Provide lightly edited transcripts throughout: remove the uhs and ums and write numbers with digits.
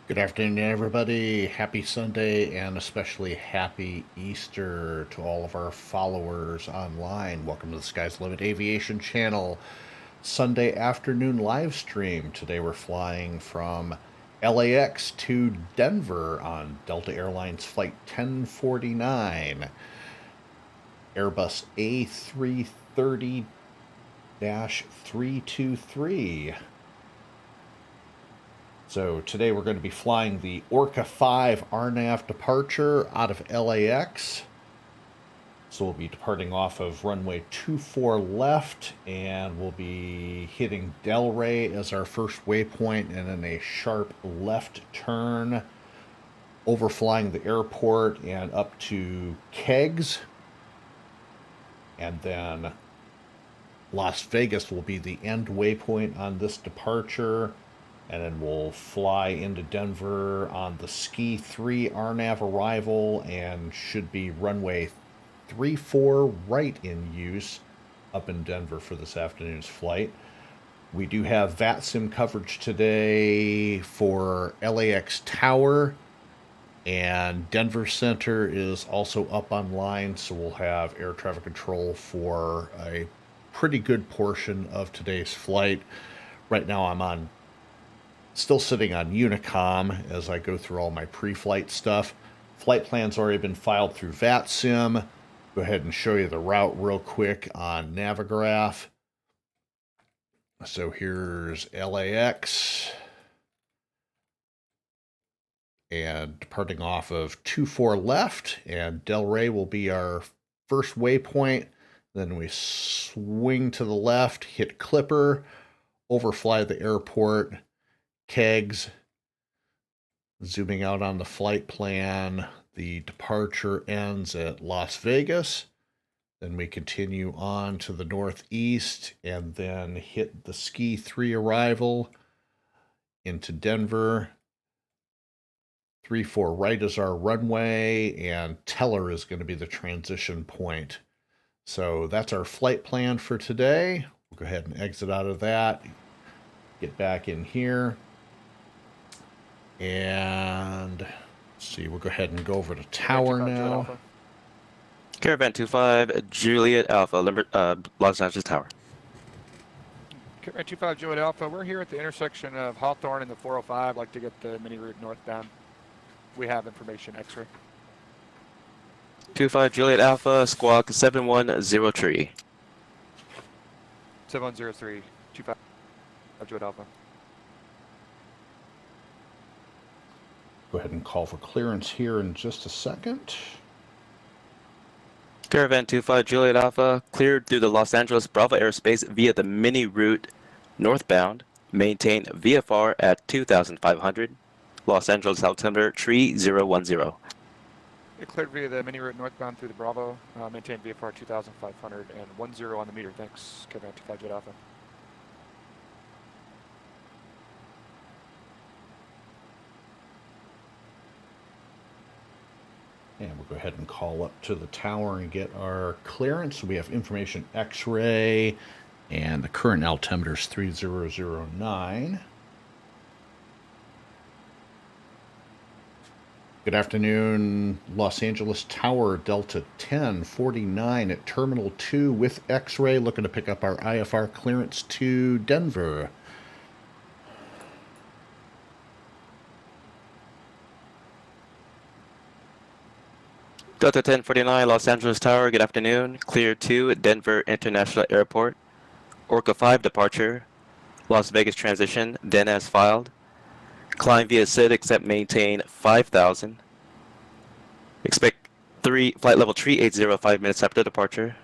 Good afternoon, everybody. Happy Sunday and especially happy Easter to all of our followers online. Welcome to the Sky's Limit Aviation channel. Sunday afternoon live stream. Today we're flying from LAX to Denver on Delta Airlines Flight 1049. Airbus A330-323. So today we're going to be flying the Orca 5 RNAV departure out of LAX. So we'll be departing off of runway 24 left, and we'll be hitting Delray as our first waypoint, and then a sharp left turn, overflying the airport and up to Kegs. And then Las Vegas will be the end waypoint on this departure. And then we'll fly into Denver on the SSKII3 RNAV arrival and should be runway 34 right in use up in Denver for this afternoon's flight. We do have VATSIM coverage today for LAX Tower, and Denver Center is also up online, so we'll have air traffic control for a pretty good portion of today's flight. Right now I'm still sitting on Unicom as I go through all my pre-flight stuff. Flight plan's already been filed through VATSIM. Go ahead and show you the route real quick on Navigraph. So here's LAX. And departing off of 24 left, and Delray will be our first waypoint. Then we swing to the left, hit Clipper, overfly the airport, Kegs. Zooming out on the flight plan, the departure ends at Las Vegas. Then we continue on to the northeast and then hit the SSKII3 arrival into Denver. 34 right is our runway, and Teller is going to be the transition point. So that's our flight plan for today. We'll go ahead and exit out of that, get back in here. And let's see, we'll go ahead and go over to Tower now. Caravan 25, Juliet Alpha, Los Angeles Tower. Caravan 25, Juliet Alpha, we're here at the intersection of Hawthorne and the 405. I'd like to get the mini route northbound. We have information, X-ray. 25, Juliet Alpha, Squawk 7103. 7103, 25, Juliet Alpha. Go ahead and call for clearance here in just a second. Caravan 25, Juliet Alpha, cleared through the Los Angeles Bravo airspace via the mini route northbound. Maintain VFR at 2,500. Los Angeles altimeter 3010. It cleared via the mini route northbound through the Bravo. Maintain VFR 2,500 and 10 on the meter. Thanks, Caravan 25, Juliet Alpha. And we'll go ahead and call up to the tower and get our clearance. So we have information X-ray, and the current altimeter is 3009. Good afternoon, Los Angeles Tower, Delta 1049 at Terminal 2 with X-ray, looking to pick up our IFR clearance to Denver. Delta 1049, Los Angeles Tower, good afternoon. Clear to Denver International Airport. Orca 5 departure. Las Vegas transition, then as filed. Climb via SID except maintain 5,000. Expect flight level 380 5 minutes after departure.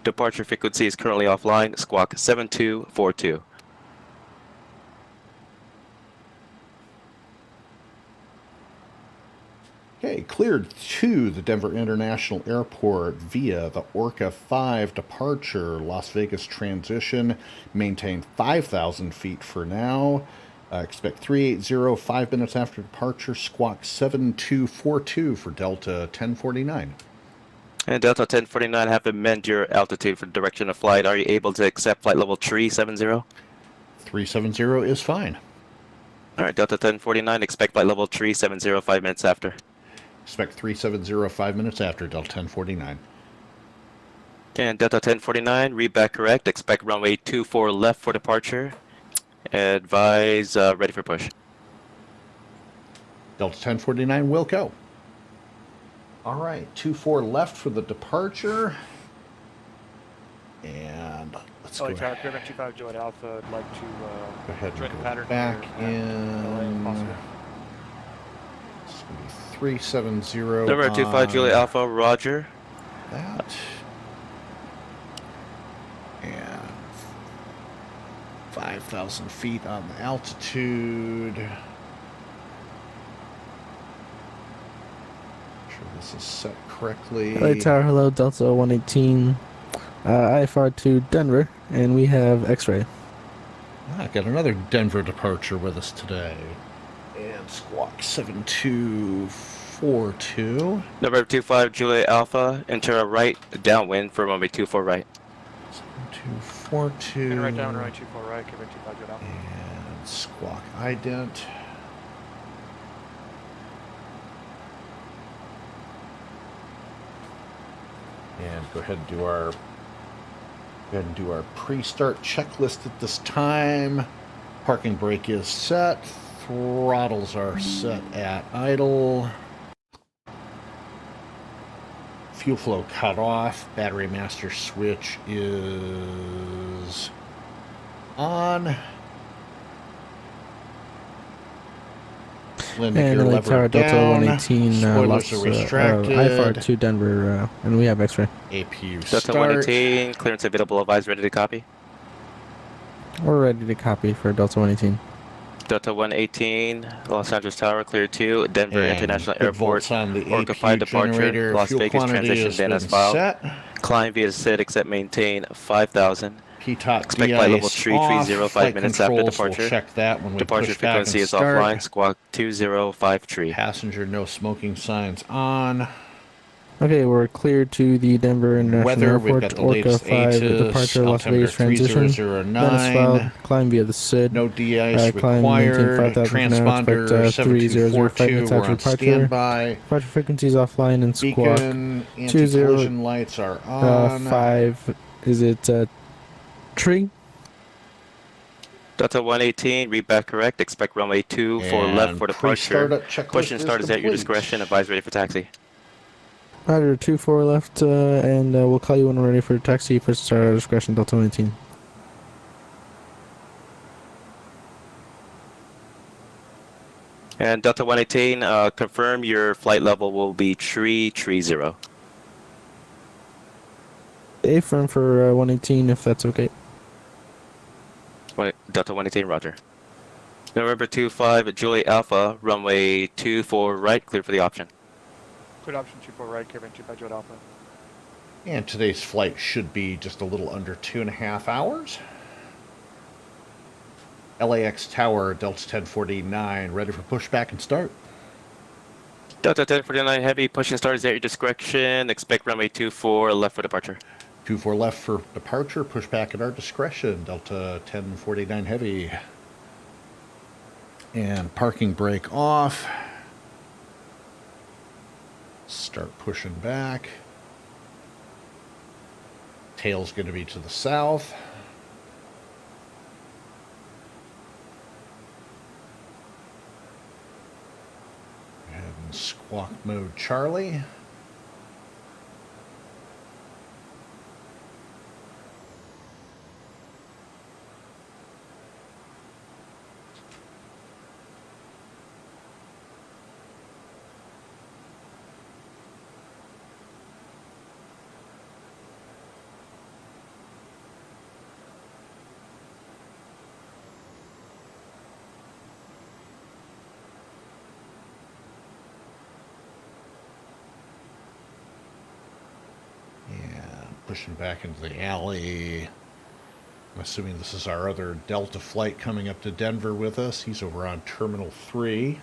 Departure frequency is currently offline, Squawk 7242. Okay, cleared to the Denver International Airport via the Orca 5 departure, Las Vegas transition. Maintain 5,000 feet for now. Expect 380 5 minutes after departure, Squawk 7242 for Delta 1049. And Delta 1049, have amended your altitude for direction of flight. Are you able to accept flight level 370? 370 is fine. All right, Delta 1049, expect flight level 370 5 minutes after. Expect 370 5 minutes after, Delta 1049. And Delta 1049, read back correct, expect runway 24 left for departure. Advise ready for push. Delta 1049 will go. All right, 24 left for the departure. And let's go LA Tower, ahead, Clear 25 Juliet Alpha. I'd like to go ahead and join the go pattern back here, LA if in. possible. It's going to be 370 November 25 Juliet Alpha, roger. that. And 5,000 feet on the altitude. Make sure this is set correctly. LA Tower, hello, Delta 118, IFR to Denver, and we have X-ray. I got another Denver departure with us today. And squawk 7242. November 25 Juliet Alpha, enter a right, downwind for runway 24 right. 7242. And right down, right 24 right, Clear 25 Juliet Alpha. And squawk ident. And go ahead and do our pre-start checklist at this time. Parking brake is set. Throttles are set at idle. Fuel flow cut off. Battery master switch is on. Landing And gear LA lever Tower, Delta down. 118, Spoilers lost, are restracted. IFR to Denver, and we have X-ray. APU Delta start. 118, clearance available, advise ready to copy. We're ready to copy for Delta 118. Delta 118, Los Angeles Tower, clear 2, Denver And International big Airport, volts on the Orca APU 5 departure, generator. Las Fuel Vegas quantity transition, has then been as filed. set. Climb via SID, except maintain 5,000. PTOP Expect flight level de-ice 330 off. 5 Flight minutes after controls, departure. we'll check that when we Departure push back frequency and is start. offline, squawk 2053. Passenger no smoking signs on. Okay, we're clear to the Denver International Weather, we've Airport, got the Orca latest 5 ATIS, departure, Las altimeter Vegas transition. 3009. Climb via the SID. No de-ice Climb, maintain required. 5,000 for now, Transponder expect 3005 7242, minutes we're after on departure. standby. Departure frequencies offline and squawk. Beacon, anti-collision lights are on. 5, is it tree? Delta 118, read back correct, expect runway 24 And left for departure. pre-startup checklist Push and start is at your complete. discretion, advise ready for taxi. Roger, 24 left, and we'll call you when we're ready for taxi. Push start at our discretion, Delta 118. And Delta 118, confirm your flight level will be 330. Affirm for 118, if that's okay. Delta 118, roger. November 25, Juliet Alpha, runway 24 right, clear for the option. Cleared option 24 right, Clear 25 Juliet Alpha. And today's flight should be just a little under 2.5 hours. LAX Tower, Delta 1049, ready for pushback and start. Delta 1049 Heavy, push and start is at your discretion, expect runway 24 left for departure. 24 left for departure, pushback at our discretion, Delta 1049 Heavy. And parking brake off. Start pushing back. Tail's going to be to the south. And squawk mode Charlie. Pushing back into the alley. I'm assuming this is our other Delta flight coming up to Denver with us. He's over on Terminal 3.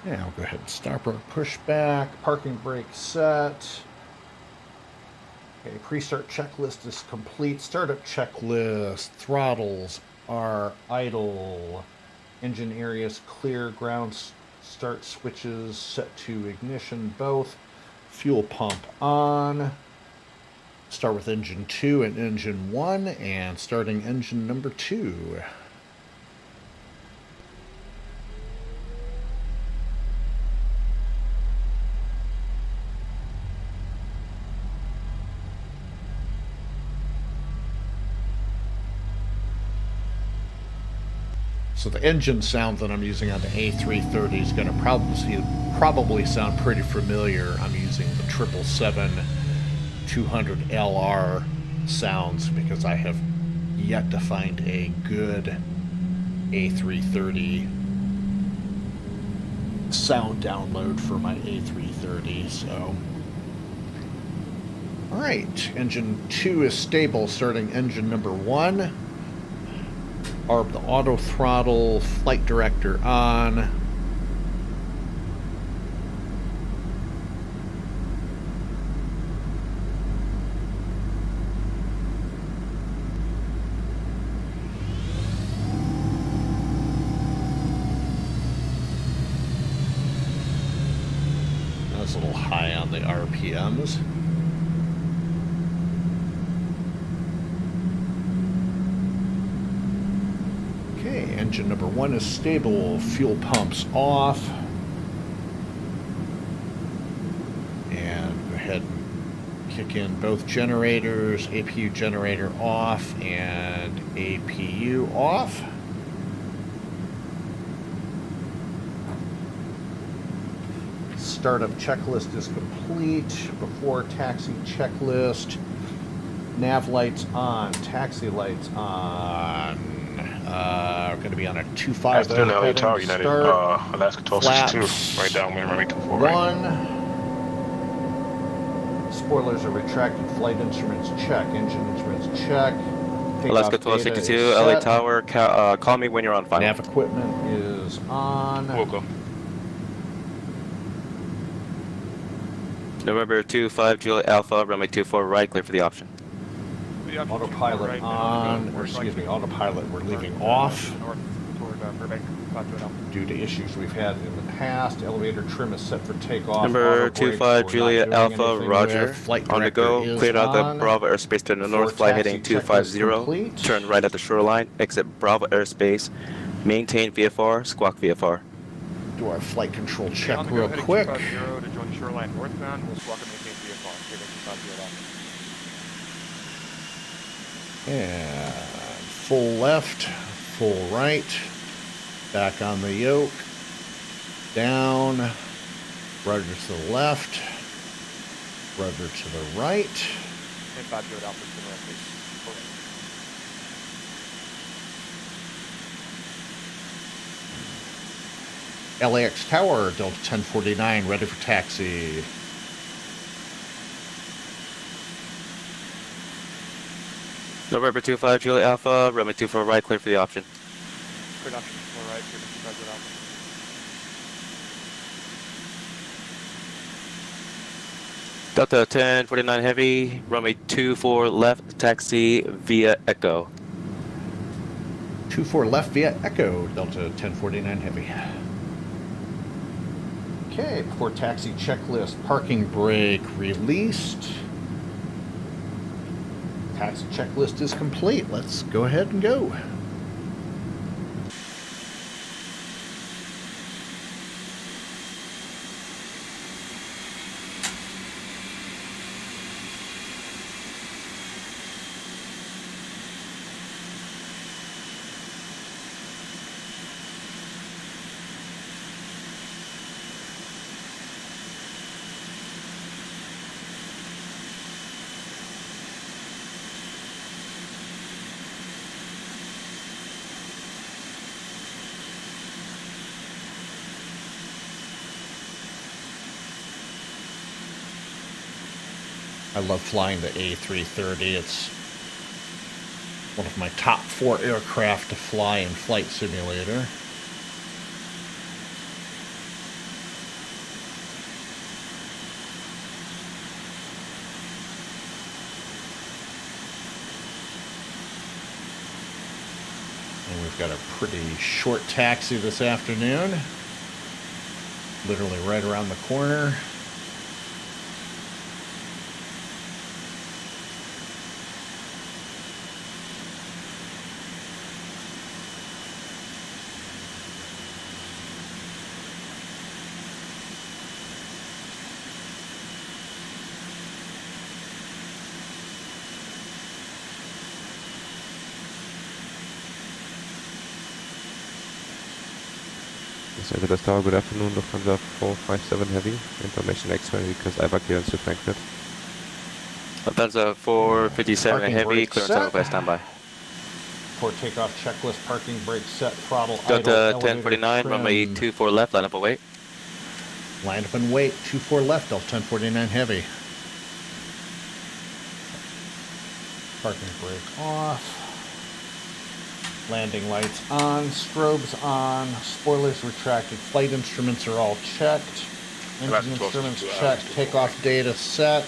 Yeah, I'll go ahead and stop our pushback. Parking brake set. Okay, pre-start checklist is complete. Startup checklist. Throttles are idle. Engine areas clear. Ground start switches set to ignition both. Fuel pump on. Start with engine 2 and engine 1, and starting engine number 2. So the engine sound that I'm using on the A330 is going to probably sound pretty familiar. I'm using the 777-200LR sounds because I have yet to find a good A330 sound download for my A330. So, all right, engine 2 is stable. Starting engine number 1. ARB the auto throttle, flight director on. That's a little high on the RPMs. Engine number 1 is stable. Fuel pumps off. And go ahead and kick in both generators. APU generator off and APU off. Startup checklist is complete. Before taxi checklist. Nav lights on. Taxi lights on. We're going to be on a 250 Afternoon, LA Tower, United, start. Alaska 1262, right down runway 24 right. 1. Spoilers are retracted. Flight instruments check. Engine instruments check. Alaska 1262, LA Tower, call me when you're on final. Nav equipment is on. We'll go. November 25, Juliet Alpha, runway 24 right, clear for the option. Autopilot on, or excuse me, autopilot we're leaving off due to issues we've had in the past. Elevator trim is set for takeoff. Number 25, Juliet Alpha, Roger. On the go, cleared out the Bravo airspace to the north, fly heading 250. Turn right at the shoreline, exit Bravo airspace, maintain VFR, squawk VFR. Do our flight control check real quick. To join the shoreline northbound, we'll squawk and maintain VFR. And full left, full right, back on the yoke, down, rudder to the left, rudder to the right. LAX Tower, Delta 1049, ready for taxi. November 25, Juliet Alpha, runway 24 right, clear for the option. Clear option, 4 right, clear 25 Alpha. Delta 1049 Heavy, runway 24 left, taxi via Echo. 24 left via Echo, Delta 1049 Heavy. Okay, before taxi checklist, parking brake released. Taxi checklist is complete. Let's go ahead and go. I love flying the A330. It's one of my top 4 aircraft to fly in Flight Simulator. Got a pretty short taxi this afternoon. Literally right around the corner. Service Tower, good afternoon, Lufthansa 457 Heavy. Information X-ray because I've clearance to Frankfurt. Lufthansa 457 Parking Heavy, brake clearance set. on request, standby. For takeoff checklist, parking brake set, throttle Delta idle, 1049, elevator runway trim. 24 left, line up and wait. Line up and wait, 24 left, Delta 1049 heavy. Parking brake off. Landing lights on, strobes on, spoilers retracted, flight instruments are all checked. Engine instruments checked, takeoff data set.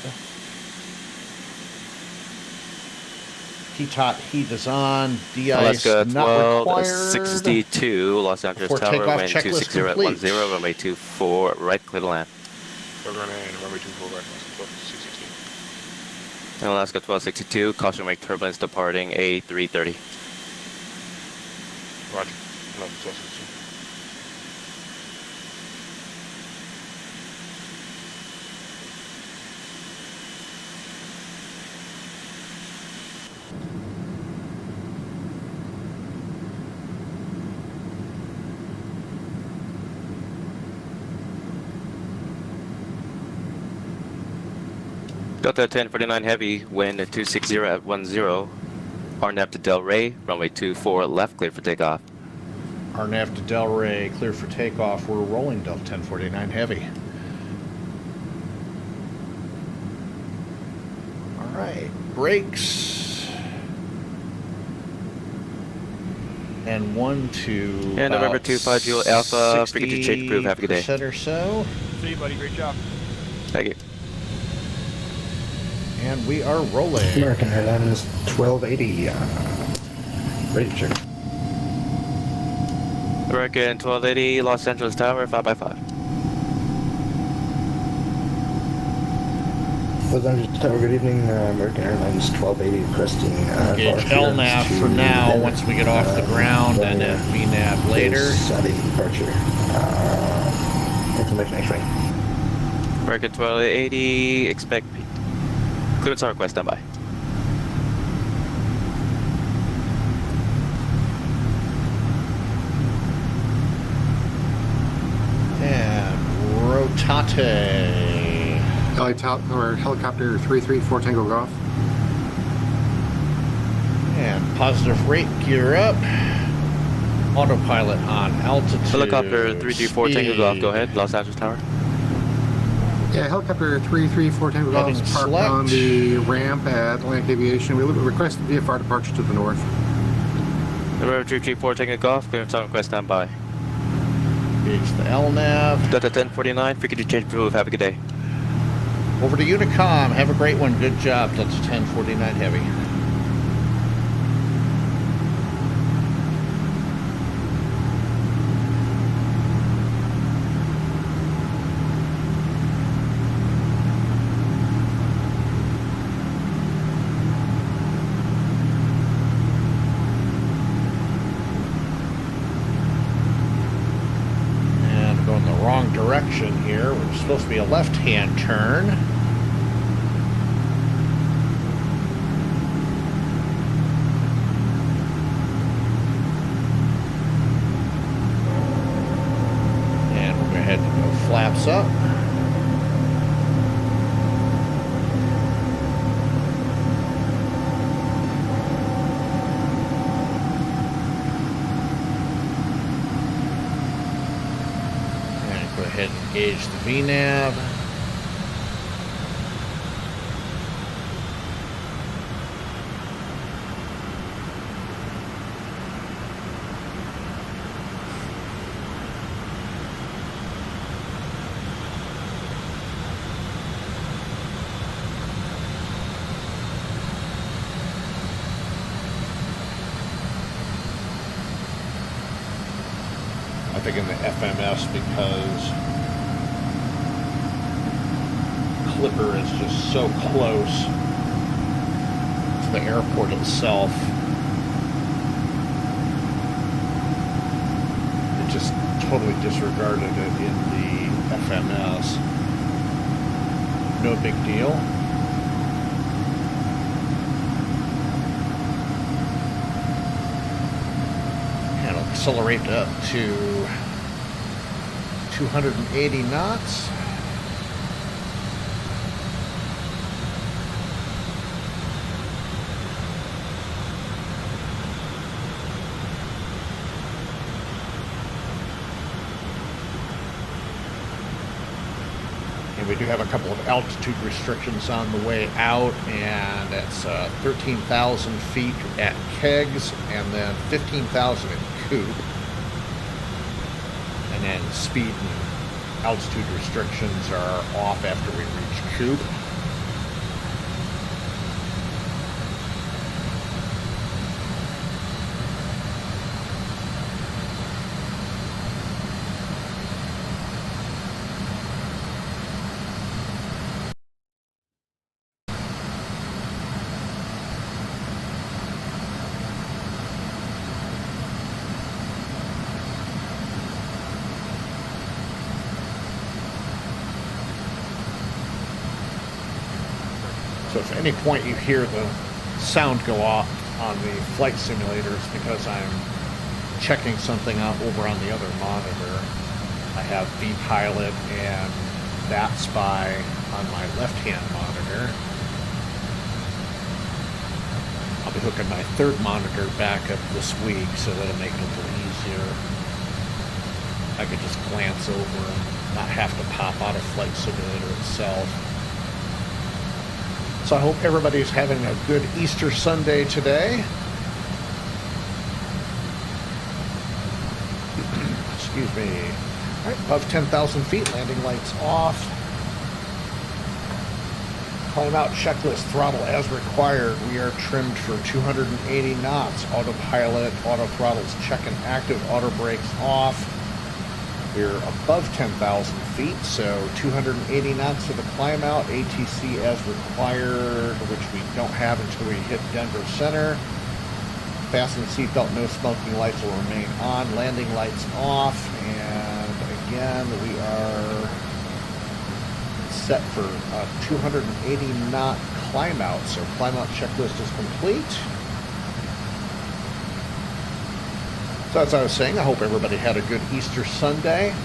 T-top heat is on, Alaska de-ice not 12, required. 62, Los Angeles Before Tower, takeoff, wind checklist 260 at complete. 10, runway 24, right, clear to land. Runway 24 right, 616. And Alaska 1262, caution wake turbulence departing A330. Roger. 1262. Delta 1049 Heavy, wind 260 at 10, RNAV to Del Rey, runway 24 left, cleared for takeoff. RNAV to Del Rey, clear for takeoff. We're rolling Delta 1049 heavy. All right, brakes. And 1 to And November 25 Alpha, forget to change proof, have a good day. 60% or so. See you, buddy. Great job. Thank you. And we are rolling. American Airlines 1280. Ready to check. American 1280, Los Angeles Tower, 5x5. Los Angeles Tower, good evening. American Airlines 1280 requesting Engage LNAV for now once we get off the ground, and then VNAV later. Saudi departure. Information X-ray. American 1280, expect clearance on request, standby. And rotate. Helicopter 334 Tango Golf. And positive rate, gear up. Autopilot on altitude. Helicopter 334 Tango Golf, speed. go ahead, Los Angeles Tower. Yeah, helicopter 334 Tango Golf is Heading parked select. on the ramp at Atlantic Aviation. We request VFR departure to the north. November 334 Tango Golf, clearance on request, standby. Engage the LNAV. Delta 1049, forget to change proof, have a good day. Over to Unicom. Have a great one. Good job. Delta 1049 heavy. And going the wrong direction here. We're supposed to be a left-hand turn. And we're going to head to go flaps up. And go ahead and engage the VNAV. traffic in the FMS because Clipper is just so close to the airport itself. It just totally disregarded it in the FMS. No big deal. And it'll accelerate up to 280 knots. We do have a couple of altitude restrictions on the way out, and it's 13,000 feet at Kegs, and then 15,000 at Coop. And then speed and altitude restrictions are off after we reach Coop. So if at any point you hear the sound go off on the flight simulator, it's because I'm checking something out over on the other monitor. I have vPilot and DATSPY on my left-hand monitor. I'll be hooking my third monitor back up this week, so that'll make it a little easier. I could just glance over and not have to pop out of Flight Simulator itself. So I hope everybody's having a good Easter Sunday today. Excuse me. All right, above 10,000 feet, landing lights off. Climb out checklist, throttle as required. We are trimmed for 280 knots. Autopilot, auto throttles check and active, auto brakes off. We're above 10,000 feet, so 280 knots to the climb out. ATC as required, which we don't have until we hit Denver Center. Fasten seatbelt, no smoking lights will remain on. Landing lights off, and again, we are set for a 280 knot climb out. So climb out checklist is complete. So as I was saying, I hope everybody had a good Easter Sunday.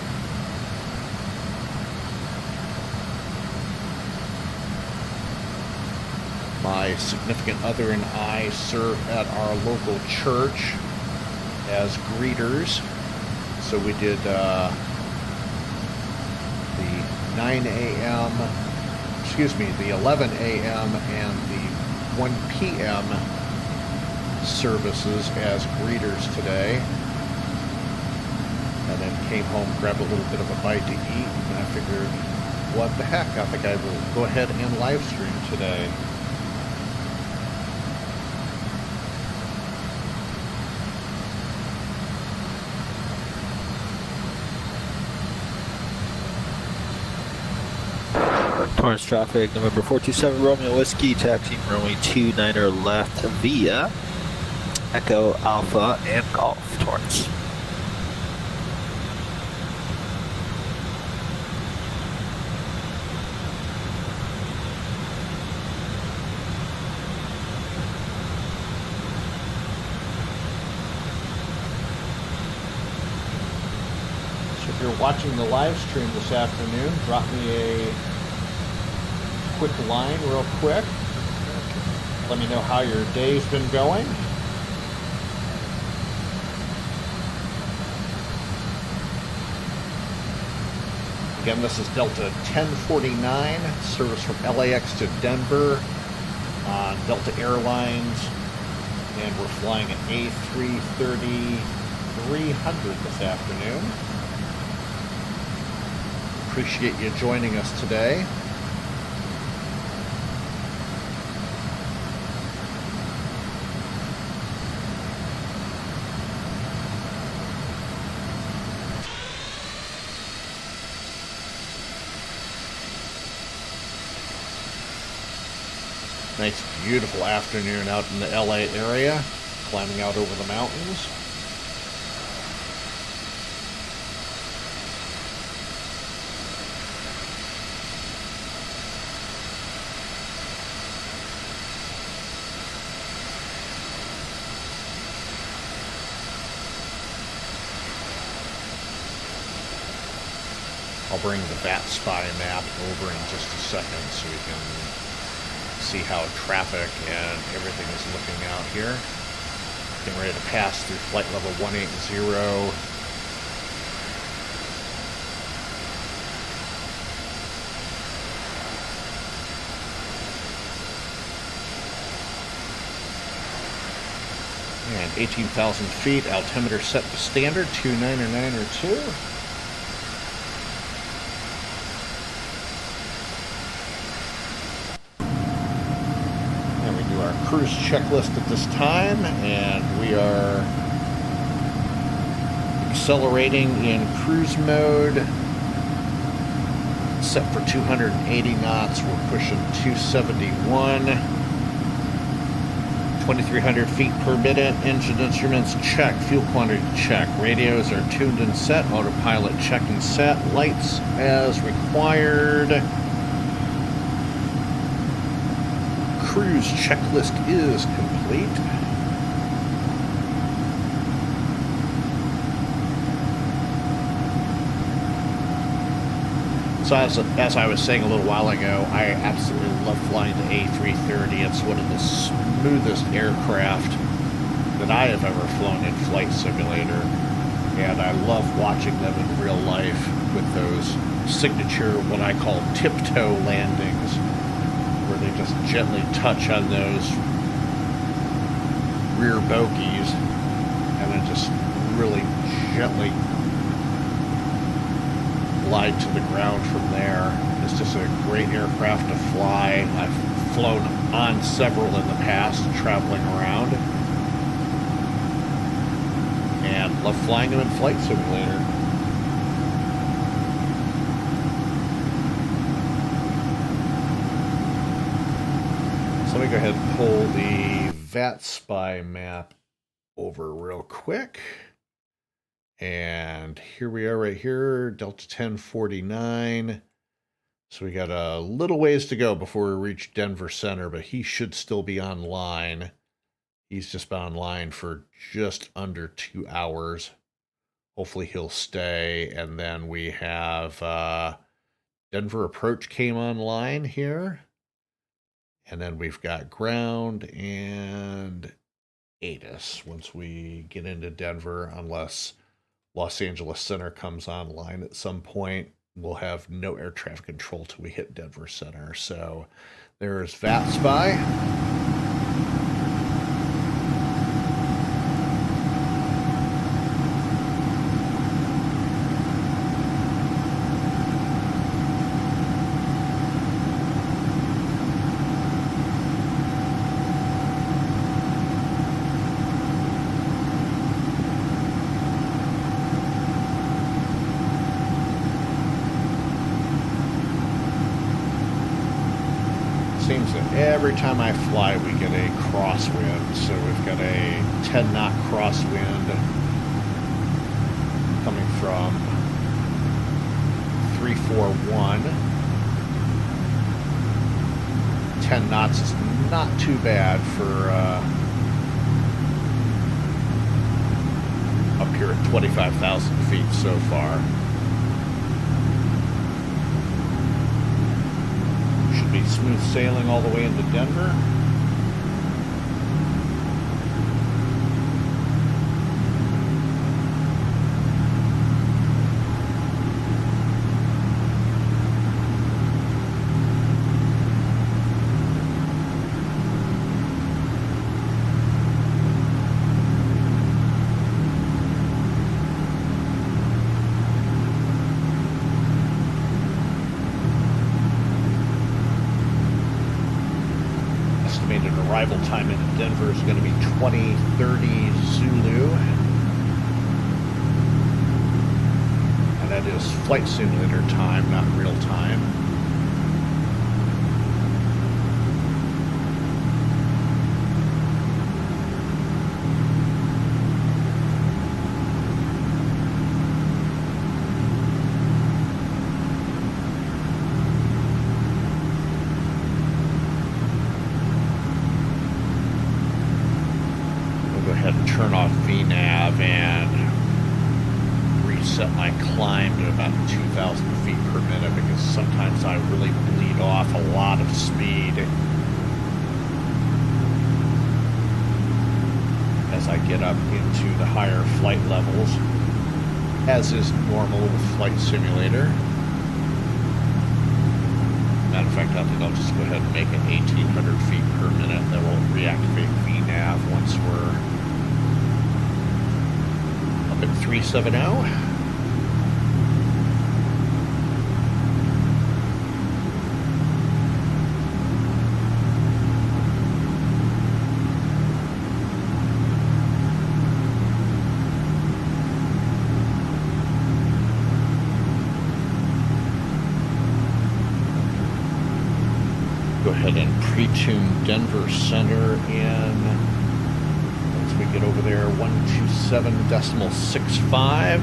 My significant other and I serve at our local church as greeters. So we did the 9 a.m., the 11 a.m. and the 1 p.m. services as greeters today, and then came home, grabbed a little bit of a bite to eat, and I figured, what the heck, I think I will go ahead and live stream today. Torrance traffic, November 427 Romeo Whiskey, taxiing runway 29er left via Echo, Alpha, and Golf, Torrance. So if you're watching the live stream this afternoon, drop me a quick line real quick. Let me know how your day's been going. Again, this is Delta 1049, service from LAX to Denver on Delta Airlines, and we're flying an A330-300 this afternoon. Appreciate you joining us today. Nice, beautiful afternoon out in the LA area, climbing out over the mountains. I'll bring the SSKII map over in just a second so we can see how traffic and everything is looking out here. Getting ready to pass through flight level 180. And 18,000 feet, altimeter set to standard, 29902. Cruise checklist at this time, and we are accelerating in cruise mode. Set for 280 knots. We're pushing 271. 2,300 feet per minute. Engine instruments check. Fuel quantity check. Radios are tuned and set. Autopilot check and set. Lights as required. Cruise checklist is complete. So as I was saying a little while ago, I absolutely love flying the A330. It's one of the smoothest aircraft that I have ever flown in Flight Simulator. And I love watching them in real life with those signature, what I call tiptoe landings, where they just gently touch on those rear bogies and then just really gently glide to the ground from there. It's just a great aircraft to fly. I've flown on several in the past, traveling around, and love flying them in Flight Simulator. So let me go ahead and pull the SSKII map over real quick. And here we are right here, Delta 1049. So we got a little ways to go before we reach Denver Center, but he should still be online. He's just been online for just under 2 hours. Hopefully he'll stay. And then we have Denver Approach came online here. And then we've got ground and ATIS once we get into Denver, unless Los Angeles Center comes online at some point. We'll have no air traffic control till we hit Denver Center. So there's SSKII. Seems that every time I fly, we get a crosswind. So we've got a 10-knot crosswind coming from 341. 10 knots is not too bad for up here at 25,000 feet so far. Be smooth sailing all the way into Denver. Arrival time into Denver is going to be 20:30 Zulu. And that is Flight Simulator time, not real time. nav and reset my climb to about 2,000 feet per minute because sometimes I really bleed off a lot of speed as I get up into the higher flight levels, as is normal with Flight Simulator. Matter of fact, I think I'll just go ahead and make it 1,800 feet per minute. Then we'll reactivate VNAV once we're up at 370. Go ahead and pre-tune Denver Center in, once we get over there, 127.65.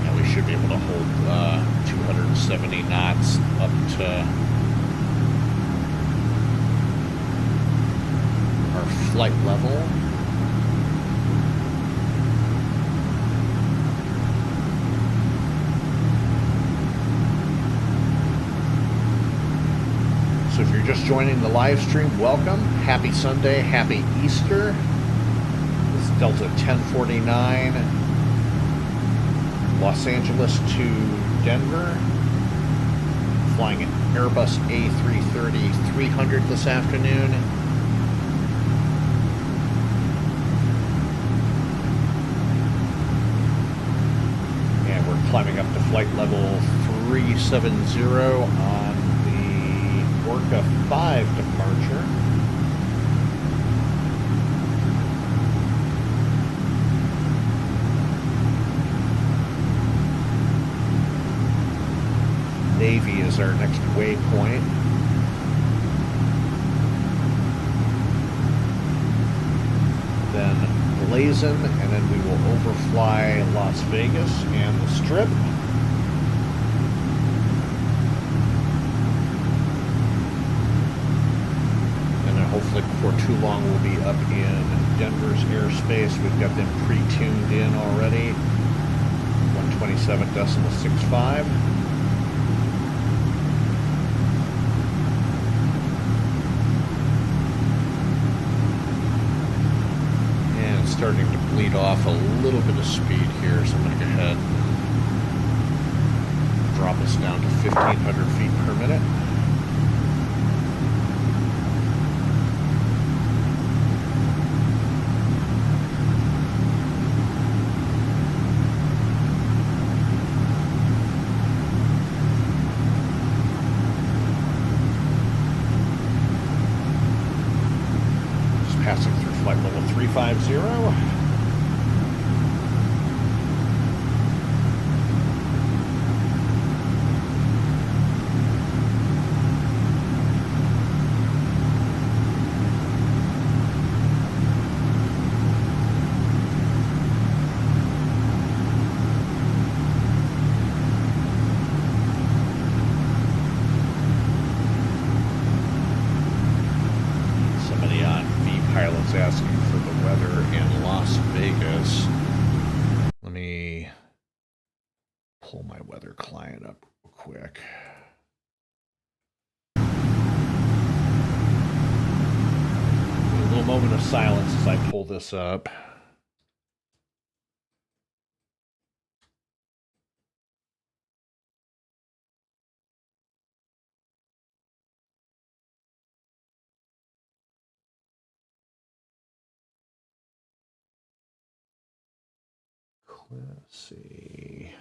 And we should be able to hold 270 knots up to flight level. So if you're just joining the live stream, welcome. Happy Sunday, happy Easter. This is Delta 1049, Los Angeles to Denver. Flying an Airbus A330-300 this afternoon. Climbing up to flight level 370 on the Orca 5 departure. Navy is our next waypoint. Then Blazon, and then we will overfly Las Vegas and the Strip. And then hopefully before too long we'll be up in Denver's airspace. We've got them pre-tuned in already. 127.65. Starting to bleed off a little bit of speed here, so I'm going to go ahead and drop us down to 1,500 feet per minute. Just passing through flight level 350. Asking for the weather in Las Vegas. Let me pull my weather client up real quick. A little moment of silence as I pull this up. Let's see.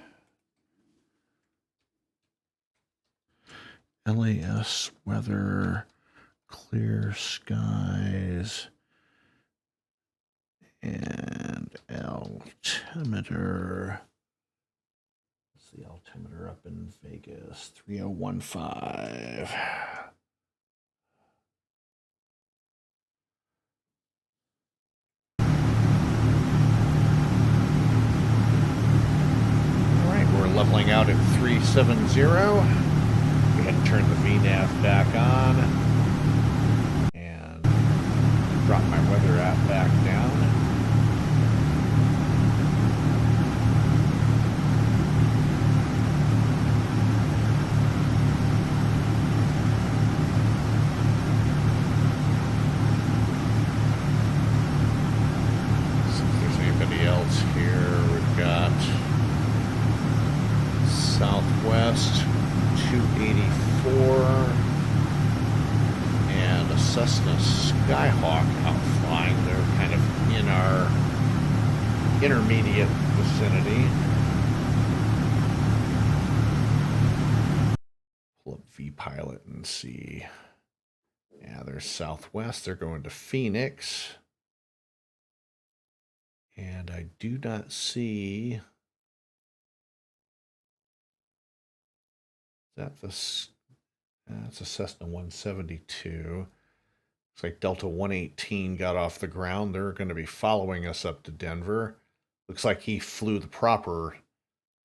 LAS weather, clear skies, and altimeter. What's the altimeter up in Vegas? 3015. 370. Go ahead and turn the VNAV back on and drop my weather app back down. See if there's anybody else here. We've got Southwest 284 and a Cessna Skyhawk out flying. They're kind of in our intermediate vicinity. Pull up vPilot and see. Yeah, there's Southwest. They're going to Phoenix. And I do not see... That's a Cessna 172. Looks like Delta 118 got off the ground. They're going to be following us up to Denver. Looks like he flew the proper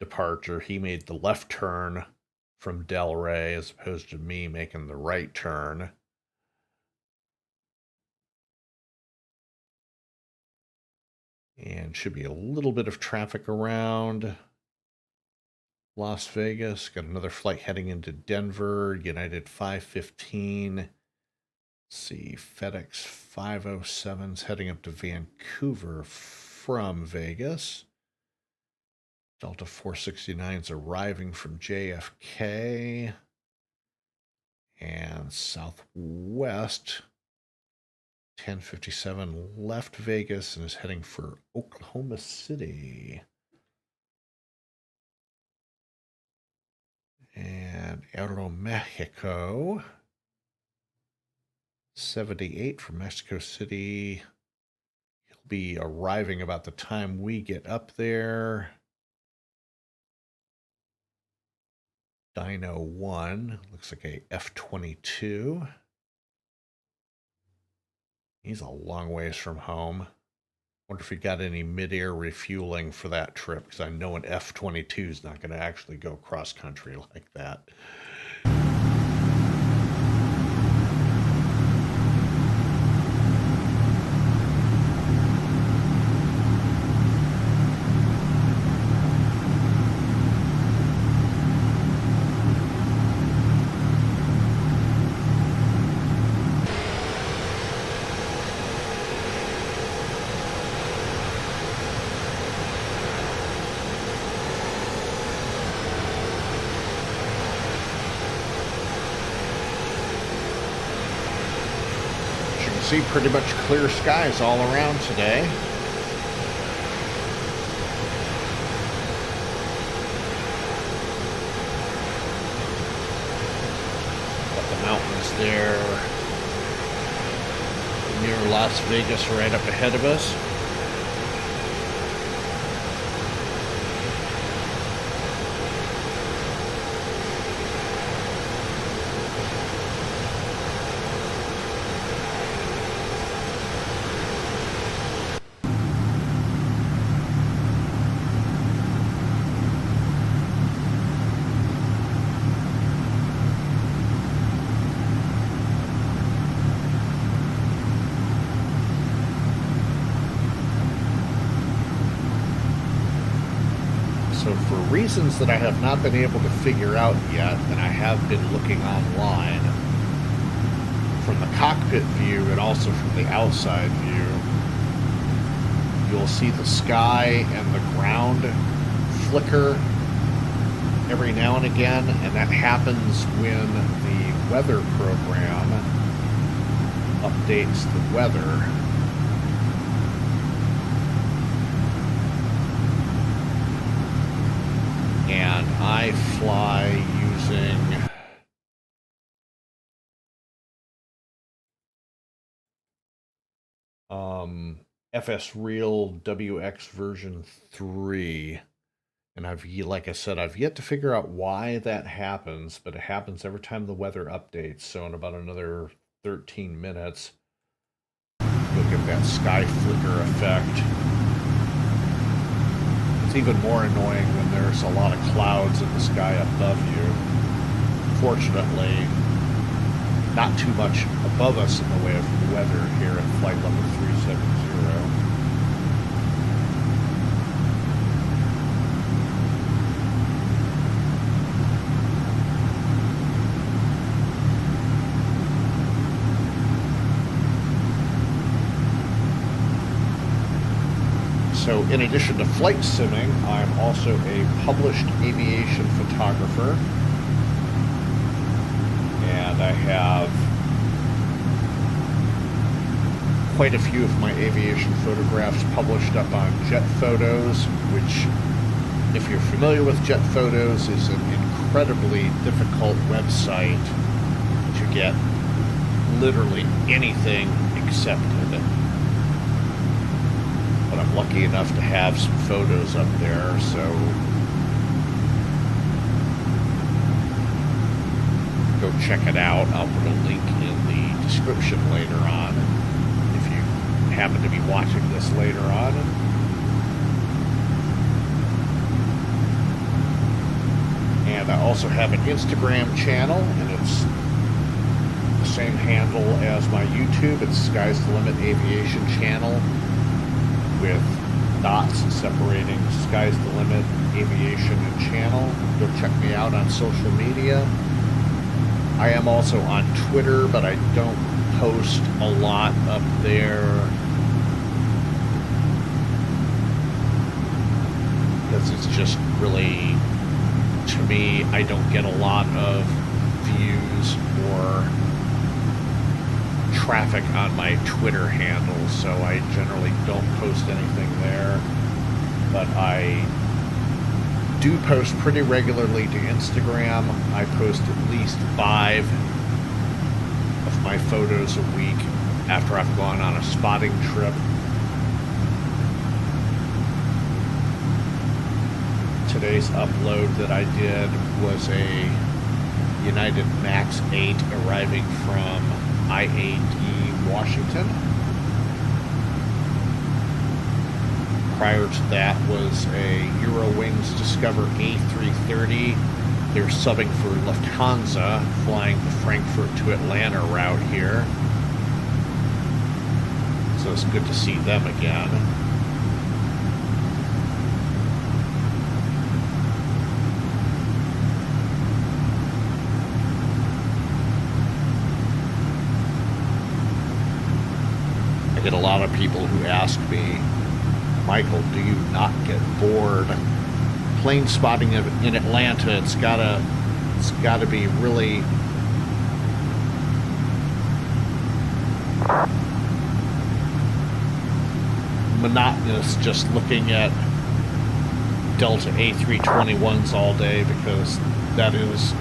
departure. He made the left turn from Delray as opposed to me making the right turn. And should be a little bit of traffic around Las Vegas. Got another flight heading into Denver. United 515. Let's see, FedEx 507's heading up to Vancouver from Vegas. Delta 469's arriving from JFK. And Southwest 1057 left Vegas and is heading for Oklahoma City. And Aeromexico 78 from Mexico City. He'll be arriving about the time we get up there. Dino 1 looks like a F-22. He's a long ways from home. Wonder if he got any mid-air refueling for that trip, because I know an F-22 is not going to actually go cross-country like that. See pretty much clear skies all around today. Got the mountains there near Las Vegas right up ahead of us. So for reasons that I have not been able to figure out yet, and I have been looking online, from the cockpit view and also from the outside view, you'll see the sky and the ground flicker every now and again, and that happens when the weather program updates the weather. And I fly using FS Real WX version 3. And like I said, I've yet to figure out why that happens, but it happens every time the weather updates. So in about another 13 minutes, you'll get that sky flicker effect. It's even more annoying when there's a lot of clouds in the sky above you. Fortunately, not too much above us in the way of weather here at flight level 370. So in addition to flight simming, I'm also a published aviation photographer. And I have quite a few of my aviation photographs published up on Jet Photos, which, if you're familiar with Jet Photos, is an incredibly difficult website to get literally anything accepted. But I'm lucky enough to have some photos up there, so go check it out. I'll put a link in the description later on if you happen to be watching this later on. And I also have an Instagram channel, and it's the same handle as my YouTube. It's Sky's the Limit Aviation Channel, with dots separating Sky's the Limit Aviation and channel. Go check me out on social media. I am also on Twitter, but I don't post a lot up there because it's just really, to me, I don't get a lot of views or traffic on my Twitter handle, so I generally don't post anything there. But I do post pretty regularly to Instagram. I post at least 5 of my photos a week after I've gone on a spotting trip. Today's upload that I did was a United MAX 8 arriving from IAD Washington. Prior to that was a Eurowings Discover A330. They're subbing for Lufthansa, flying the Frankfurt to Atlanta route here. So it's good to see them again. Get a lot of people who ask me, Michael, do you not get bored? Plane spotting in Atlanta, it's gotta be really monotonous just looking at Delta A321s all day, because that is,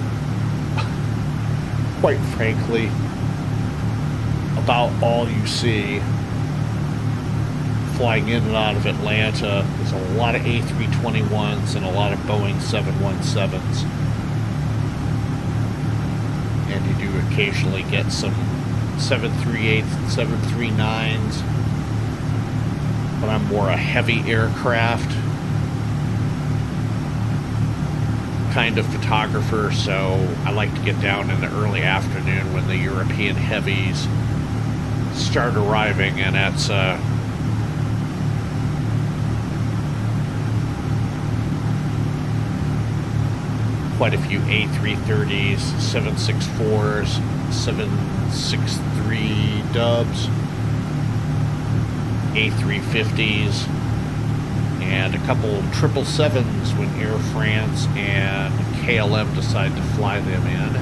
quite frankly, about all you see flying in and out of Atlanta. There's a lot of A321s and a lot of Boeing 717s. And you do occasionally get some 738s and 739s. But I'm more a heavy aircraft kind of photographer, so I like to get down in the early afternoon when the European heavies start arriving, and that's quite a few A330s, 764s, 763 dubs, A350s, and a couple 777s when Air France and KLM decide to fly them in.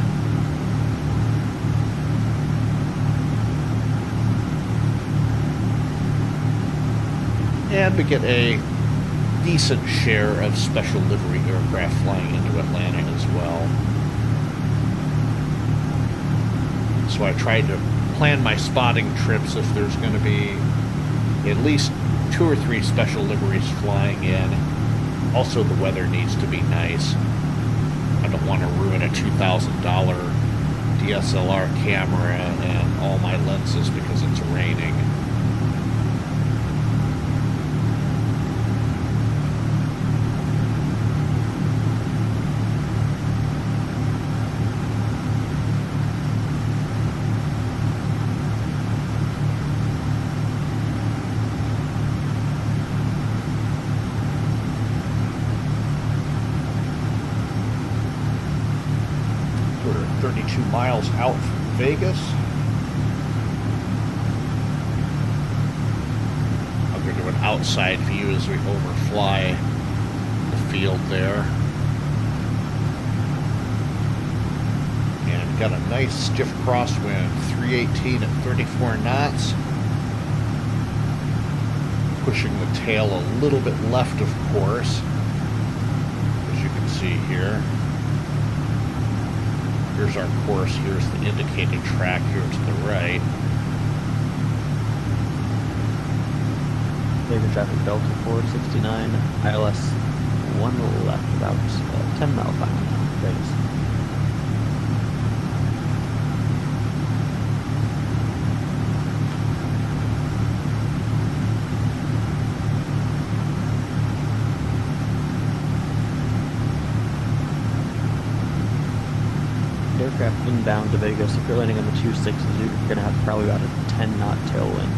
And we get a decent share of special livery aircraft flying into Atlanta as well. So I tried to plan my spotting trips if there's going to be at least 2 or 3 special liveries flying in. Also, the weather needs to be nice. I don't want to ruin a $2,000 DSLR camera and all my lenses because it's raining. We're 32 miles out from Vegas. I'll go to an outside view as we overfly the field there. And got a nice stiff crosswind, 318 at 34 knots. Pushing the tail a little bit left, of course, as you can see here. Here's our course, here's the indicated track here to the right. Labor traffic Delta 469, ILS 1 left, about 10 mile final now, Vegas. Aircraft inbound to Vegas. If you're landing on the 26s, you're going to have probably about a 10 knot tailwind.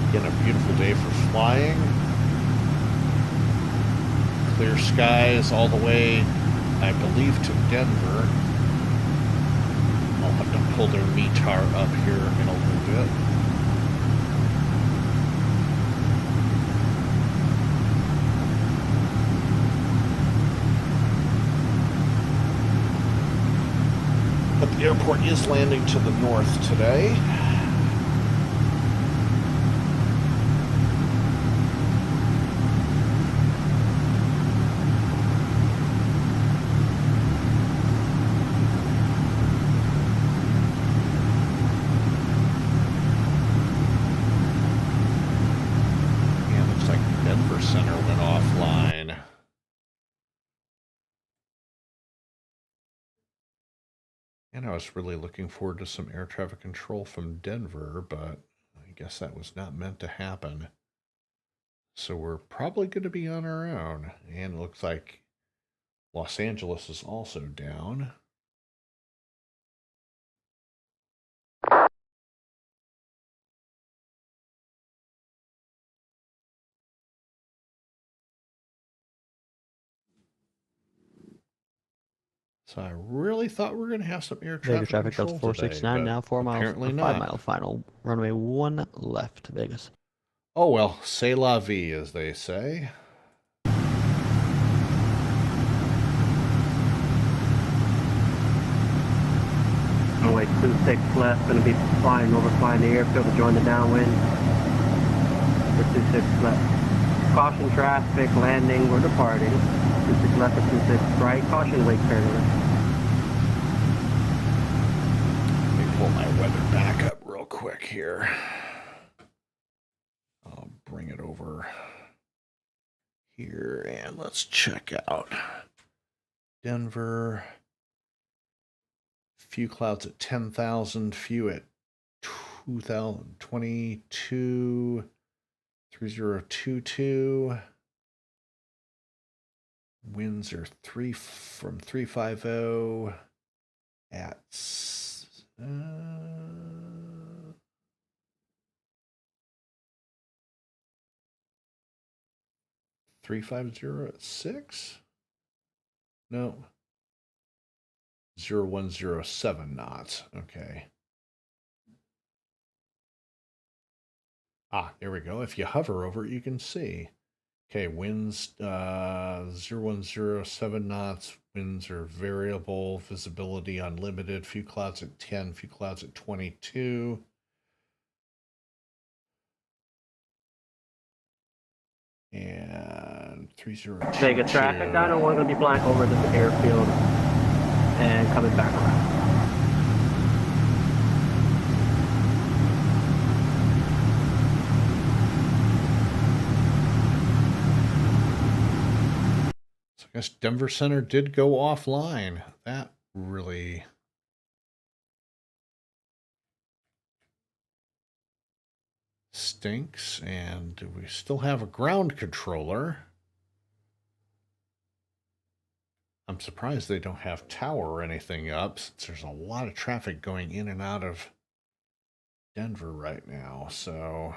Again, a beautiful day for flying. Clear skies all the way, I believe, to Denver. I'll have to pull their METAR up here in a little bit. But the airport is landing to the north today. Center went offline. And I was really looking forward to some air traffic control from Denver, but I guess that was not meant to happen. So we're probably going to be on our own. And it looks like Los Angeles is also down. So I really thought we were going to have some air Vegas traffic traffic Delta control 469 today, now 4 miles, apparently 5 not. mile final, runway 1 left, Vegas. Oh well, c'est la vie, as they say. Runway 26 left, going to be overflying the airfield to join the downwind. For 26 left. Caution traffic, landing, we're departing. 26 left at 26 right, caution wake turn. Let me pull my weather back up real quick here. I'll bring it over here and let's check out Denver. Few clouds at 10,000, few at 2,022, 3022. Winds are 350 at 350 at 6? No. 0107 knots. Okay. Ah, there we go. If you hover over it, you can see. Okay, winds 0107 knots. Winds are variable. Visibility unlimited. Few clouds at 10. Few clouds at 22. And 302. Vegas traffic, 901 going to be flying over this airfield and coming back around. So I guess Denver Center did go offline. That really... Stinks. And we still have a ground controller. I'm surprised they don't have tower or anything up, since there's a lot of traffic going in and out of Denver right now. So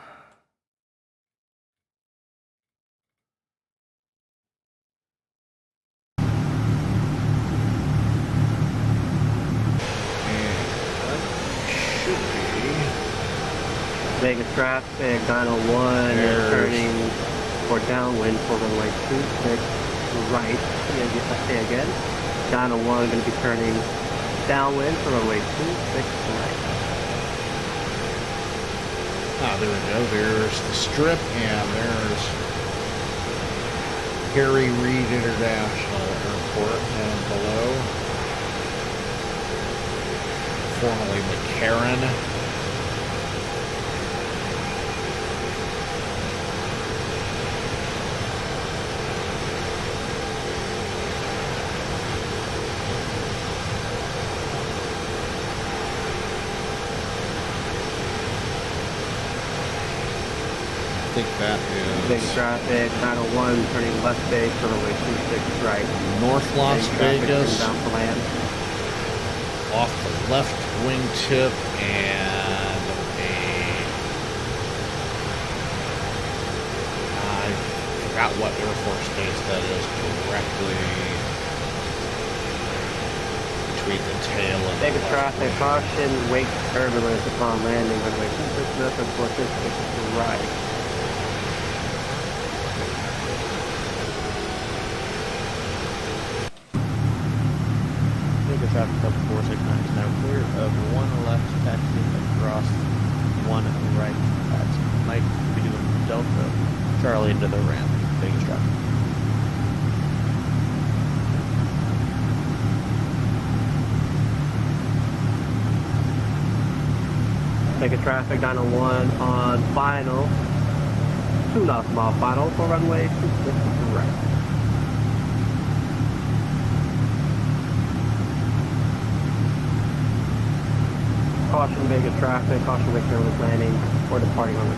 Vegas traffic 901 is turning for downwind for runway 26 right. I say again, 901 going to be turning downwind for runway 26 right. ah, there we go. There's the strip, and there's Harry Reid International Airport down below, formerly McCarran. I think that Big is traffic 901 turning left base for runway 26 right. North Las Big traffic Vegas, down to land. off the left wingtip, and I forgot what Air Force base that is, directly between the tail and Big the left traffic wing. caution, wake turbulence upon landing runway 26 left and 46 right. Vegas traffic up 469 is now clear of 1 left taxiing across 1 right taxi. Mike will be doing Delta Charlie into the ramp. Vegas traffic. Big traffic 901 on final. 2 knots mile final for runway 26 right. Caution Vegas traffic, caution wake turbulence landing or departing on the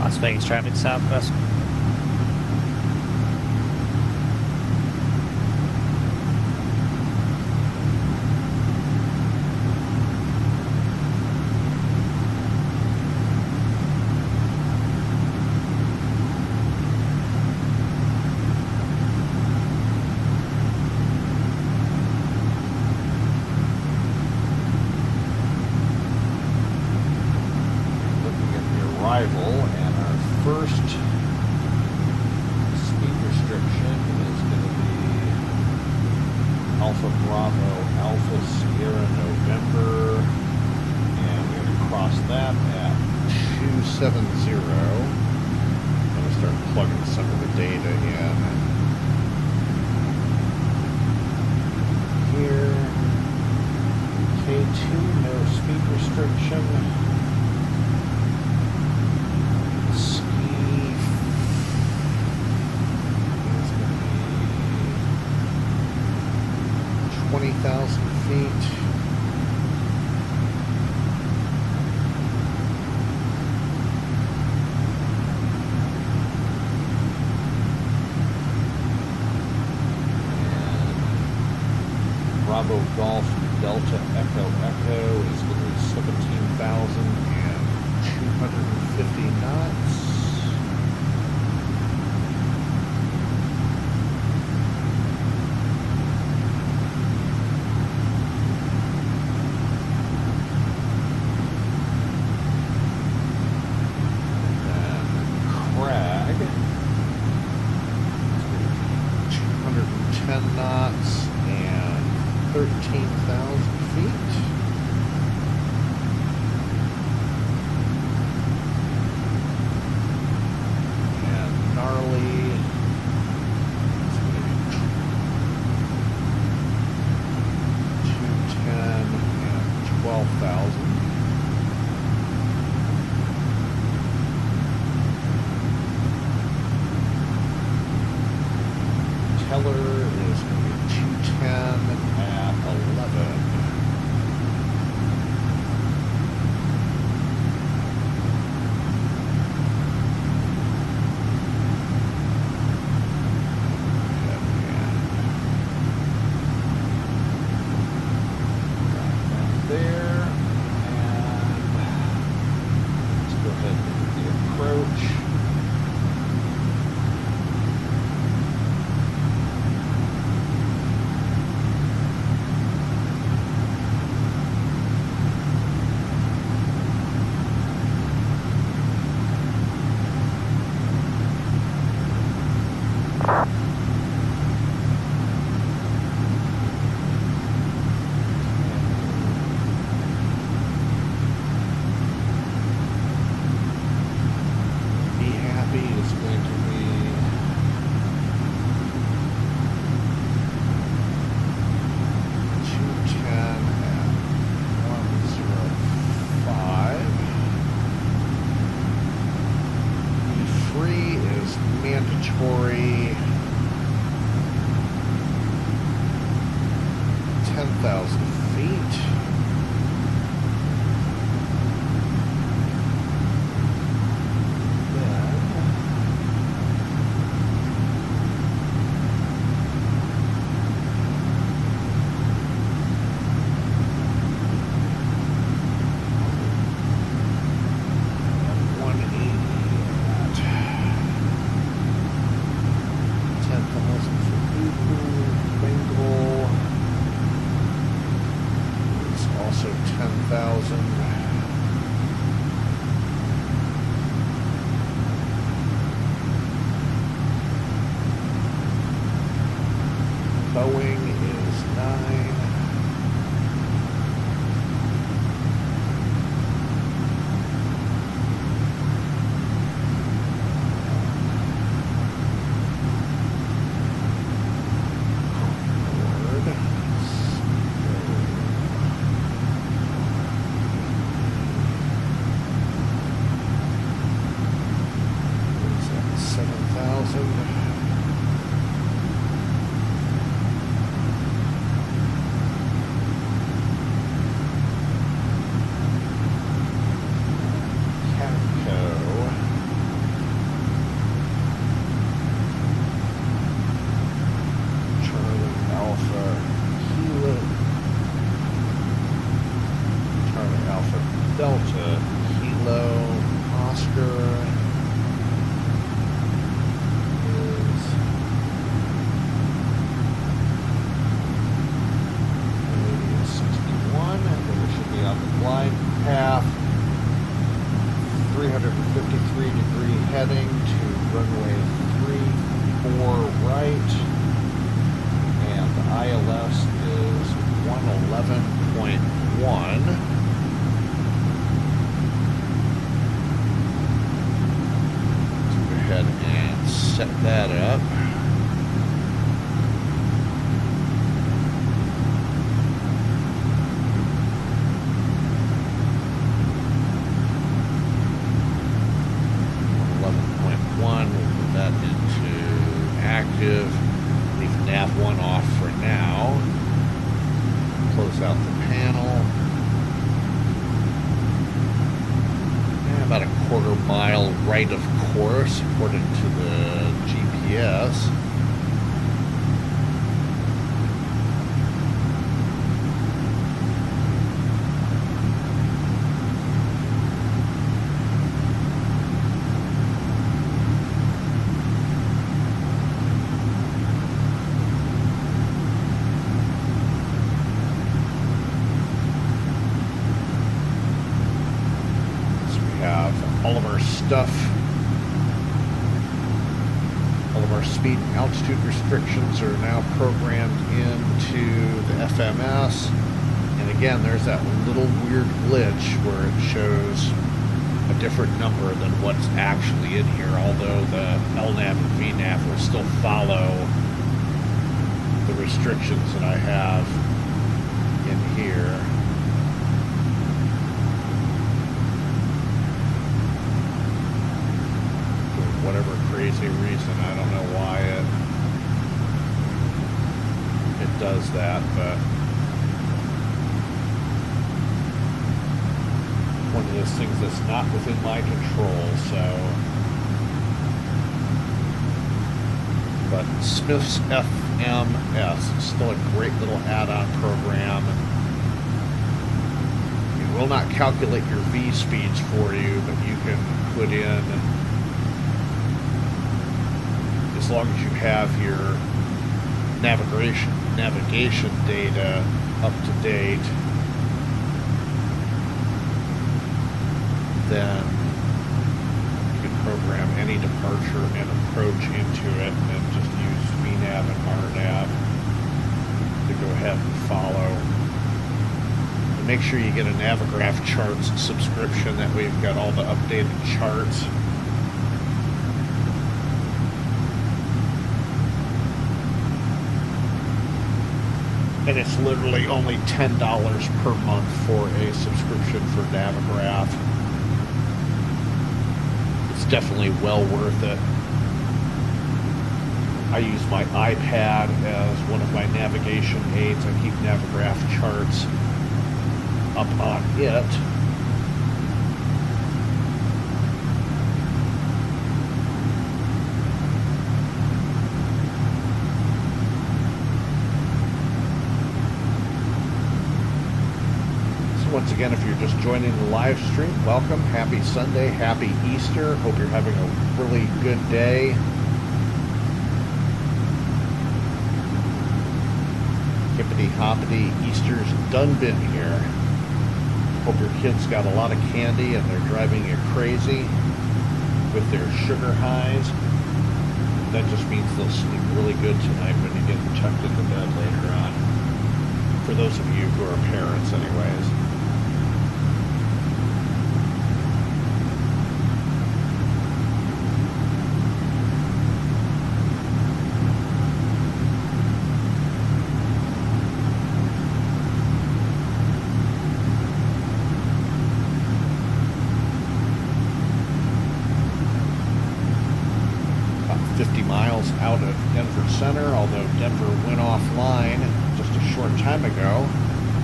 Las Vegas traffic southwest. Looking at the arrival, and our first speed restriction is going to be Alpha Bravo Alpha Sierra November, and we're going to cross that at 270. I'm going to start plugging some of the data in here. K2, no speed restriction. Ski is going to be 20,000 feet. And Bravo Golf Delta Echo Echo is going to be 17,250 knots. And then Crag is going to be 210 13,000 feet. And gnarly is going to be 210 and 12,000. Teller is going to be 210 at 11. There, and let's go ahead and do the approach. Be happy is going to be 210 at 105. Be free is mandatory 10,000 feet. Also 10,000. Boeing is 9. Delta, Kilo, Oscar is 61, and then we should be on the glide path. 353-degree heading to runway 34 right, and the ILS is 111.1. Ahead and set that up. We'll put that into active. Leave nav1 off for now. Close out the panel. About a quarter mile right of course, according to the GPS. All of of our speed and altitude restrictions are now programmed into the FMS. And again, there's that little weird glitch where it shows a different number than what's actually in here, although the LNAV and VNAV will still follow the restrictions that I have in here. For whatever crazy reason, I don't know why it does that, but one of those things that's not within my control, so. But Smith's FMS is still a great little add-on program. It will not calculate your V speeds for you, but you can put in, as long as you have your navigation data up to date, then you can program any departure and approach into it, and then just use VNAV and RNAV to go ahead and follow. And make sure you get a Navigraph Charts subscription, that way you've got all the updated charts. And it's literally only $10 per month for a subscription for Navigraph. Definitely well worth it. I use my iPad as one of my navigation aids. I keep Navigraph Charts up on it. Once again, if you're just joining the live stream, welcome. Happy Sunday. Happy Easter. Hope you're having a really good day. Hippity hoppity, Easter's done been here. Hope your kids got a lot of candy and they're driving you crazy with their sugar highs. That just means they'll sleep really good tonight when you get them tucked into bed later on. For those of you who are parents anyways. Out of Denver Center, although Denver went offline just a short time ago.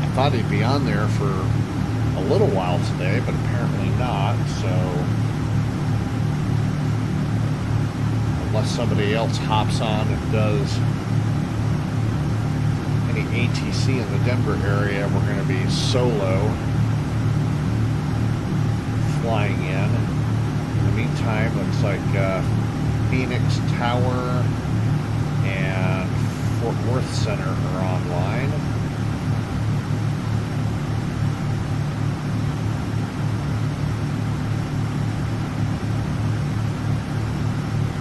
I thought he'd be on there for a little while today, but apparently not, so unless somebody else hops on and does any ATC in the Denver area, we're going to be solo flying in. In the meantime, looks like Phoenix Tower and Fort Worth Center are online.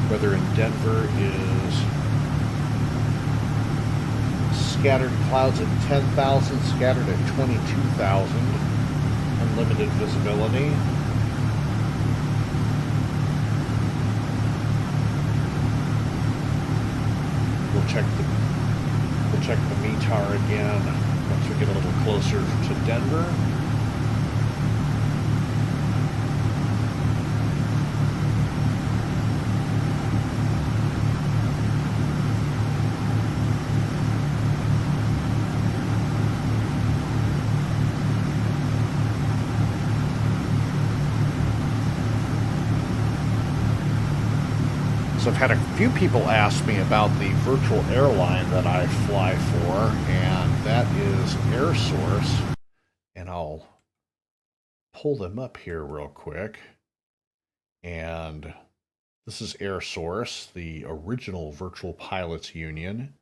Weather in Denver is scattered clouds at 10,000, scattered at 22,000, unlimited visibility. We'll check the METAR again once we get a little closer to Denver. So I've had a few people ask me about the virtual airline that I fly for, and that is AirSource. And I'll pull them up here real quick. And this is AirSource, the original Virtual Pilots Union.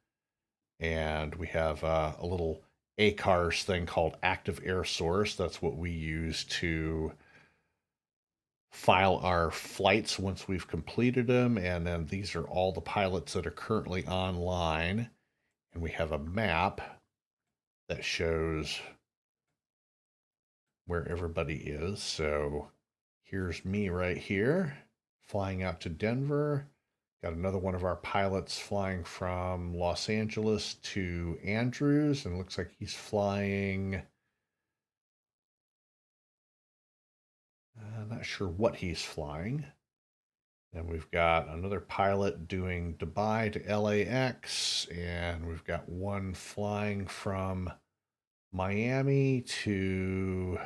And we have a little ACARS thing called Active AirSource. That's what we use to file our flights once we've completed them, and then these are all the pilots that are currently online, and we have a map that shows where everybody is. So here's me right here, flying out to Denver. Got another one of our pilots flying from Los Angeles to Andrews, and it looks like he's flying, I'm not sure what he's flying. And we've got another pilot doing Dubai to LAX, and we've got one flying from Miami to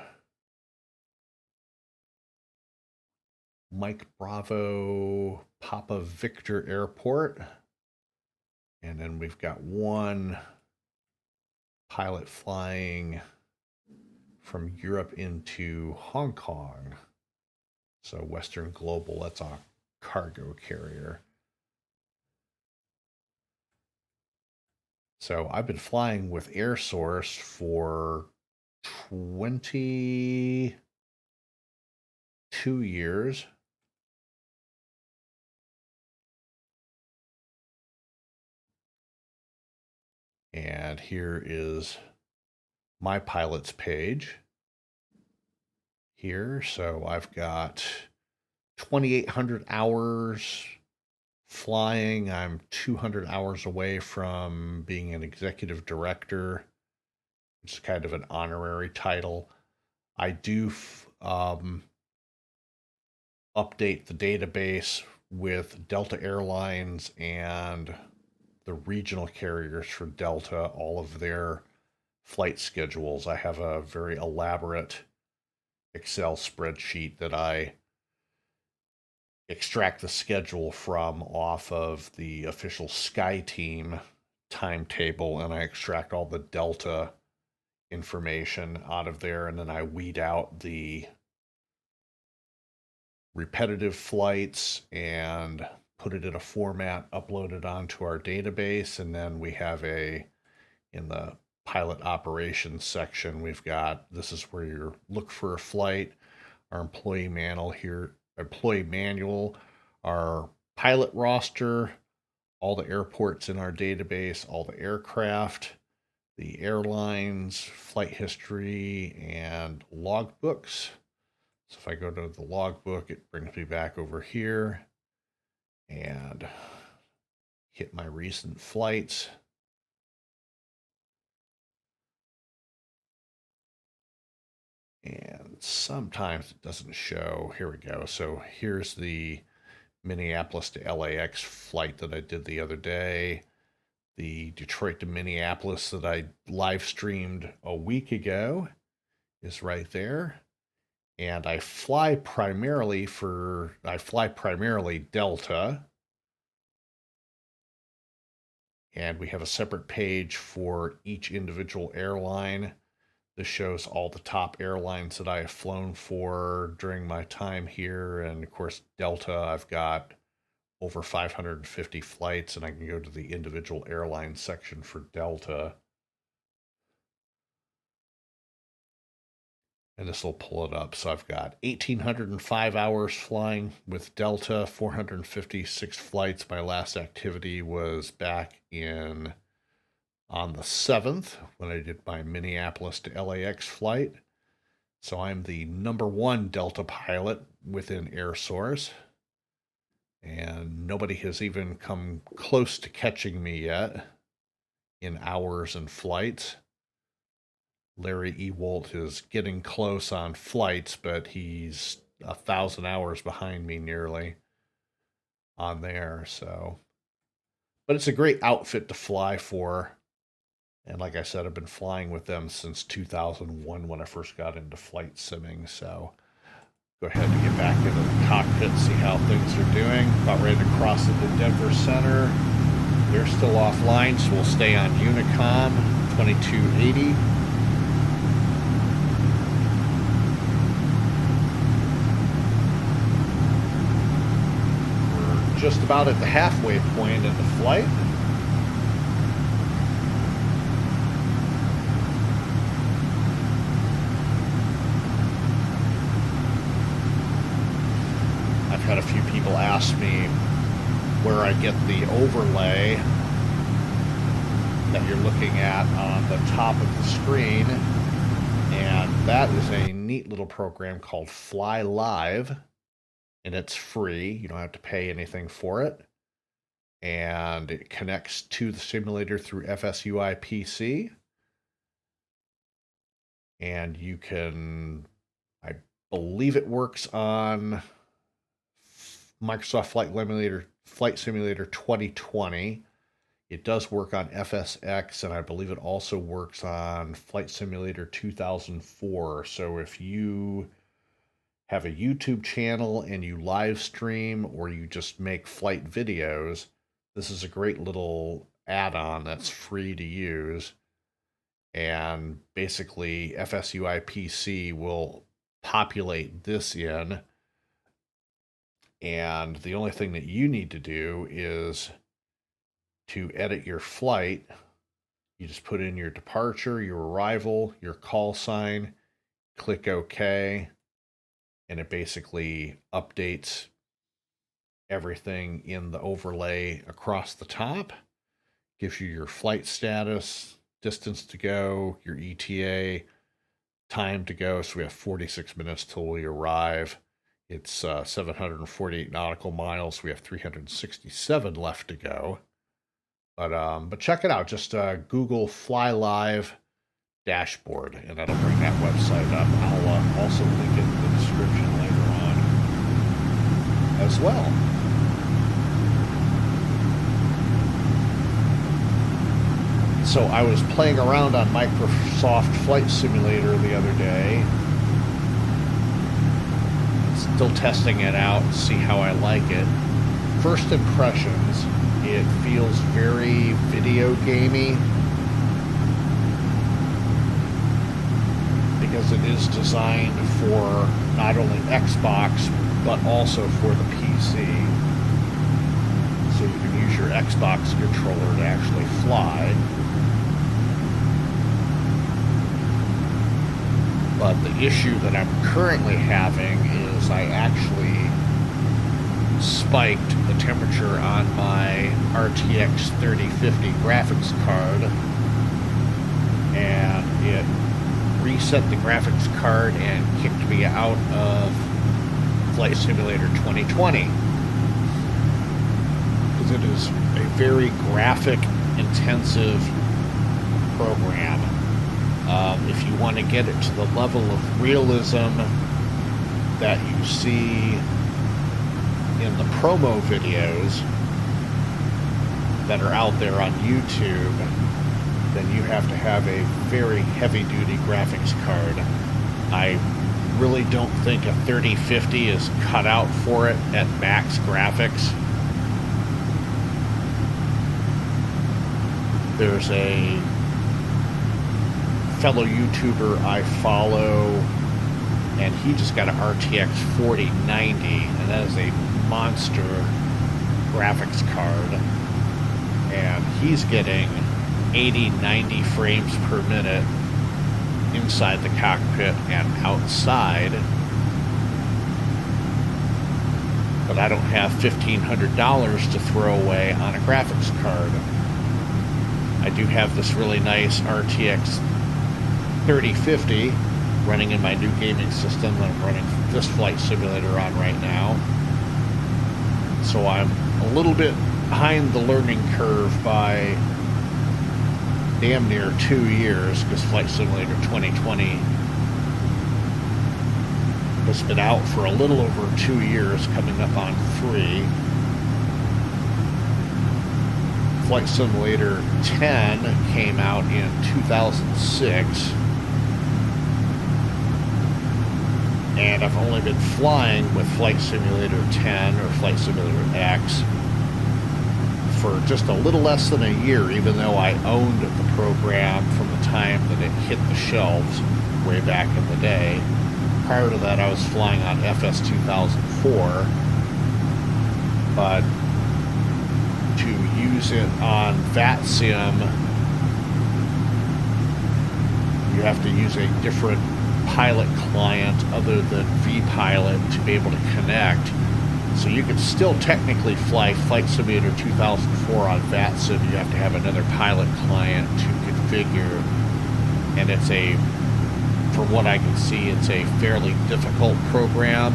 Mike Bravo Papa Victor Airport. And then we've got one pilot flying from Europe into Hong Kong. So Western Global, that's a cargo carrier. So I've been flying with Air Source for 22 years. And here is my pilot's page here. So I've got 2,800 hours flying. I'm 200 hours away from being an executive director. It's kind of an honorary title. I do update the database with Delta Airlines and the regional carriers for Delta, all of their flight schedules. I have a very elaborate Excel spreadsheet that I extract the schedule from off of the official Sky Team timetable, and I extract all the Delta information out of there, and then I weed out the repetitive flights and put it in a format, upload it onto our database, and then we have in the pilot operations section, we've got, this is where you look for a flight, our employee manual, our pilot roster, all the airports in our database, all the aircraft, the airlines, flight history, and logbooks. So if I go to the logbook, it brings me back over here and hit my recent flights. And sometimes it doesn't show. Here we go. So here's the Minneapolis to LAX flight that I did the other day. The Detroit to Minneapolis that I live streamed a week ago is right there. And I fly primarily Delta. And we have a separate page for each individual airline. This shows all the top airlines that I have flown for during my time here. And of course, Delta, I've got over 550 flights, and I can go to the individual airline section for Delta. And this will pull it up. So I've got 1,805 hours flying with Delta, 456 flights. My last activity was back on the 7th when I did my Minneapolis to LAX flight. So I'm the #1 Delta pilot within Air Source. And nobody has even come close to catching me yet in hours and flights. Larry Ewalt is getting close on flights, but he's 1,000 hours behind me nearly on there. So, but it's a great outfit to fly for. And like I said, I've been flying with them since 2001 when I first got into flight simming. So go ahead and get back into the cockpit, see how things are doing. About ready to cross into Denver Center. They're still offline, so we'll stay on Unicom 2280. We're just about at the halfway point in the flight. I get the overlay that you're looking at on the top of the screen. And that is a neat little program called Fly Live. And it's free. You don't have to pay anything for it. And it connects to the simulator through FSUI PC. And you can, I believe it works on Microsoft Flight Simulator 2020. It does work on FSX, and I believe it also works on Flight Simulator 2004. So if you have a YouTube channel and you live stream or you just make flight videos, this is a great little add-on that's free to use. And basically, FSUI PC will populate this in. And the only thing that you need to do is to edit your flight. You just put in your departure, your arrival, your call sign, click OK, and it basically updates everything in the overlay across the top, gives you your flight status, distance to go, your ETA, time to go. So we have 46 minutes till we arrive. It's 748 nautical miles. We have 367 left to go. But check it out. Just Google Fly Live dashboard, and that'll bring that website up. I'll also link it in the description later on as well. So I was playing around on Microsoft Flight Simulator the other day. Still testing it out, see how I like it. First impressions, it feels very video gamey because it is designed for not only Xbox but also for the PC. So you can use your Xbox controller to actually fly. But the issue that I'm currently having is I actually spiked the temperature on my RTX 3050 graphics card, and it reset the graphics card and kicked me out of Flight Simulator 2020 because it is a very graphic intensive program. If you want to get it to the level of realism that you see in the promo videos that are out there on YouTube, then you have to have a very heavy-duty graphics card. I really don't think a 3050 is cut out for it at max graphics. There's a fellow YouTuber I follow, and he just got an RTX 4090, and that is a monster graphics card, and he's getting 80-90 frames per minute inside the cockpit and outside. But I don't have $1,500 to throw away on a graphics card. I do have this really nice RTX 3050 running in my new gaming system that I'm running this flight simulator on right now. So I'm a little bit behind the learning curve by damn near 2 years, because Flight Simulator 2020 has been out for a little over 2 years, coming up on 3. Flight Simulator 10 came out in 2006. And I've only been flying with Flight Simulator 10 or Flight Simulator X for just a little less than a year, even though I owned the program from the time that it hit the shelves way back in the day. Prior to that, I was flying on FS 2004, but to use it on VATSIM, you have to use a different pilot client other than vPilot to be able to connect. So you could still technically fly Flight Simulator 2004 on VATSIM. You have to have another pilot client to configure. And it's a, from what I can see, it's a fairly difficult program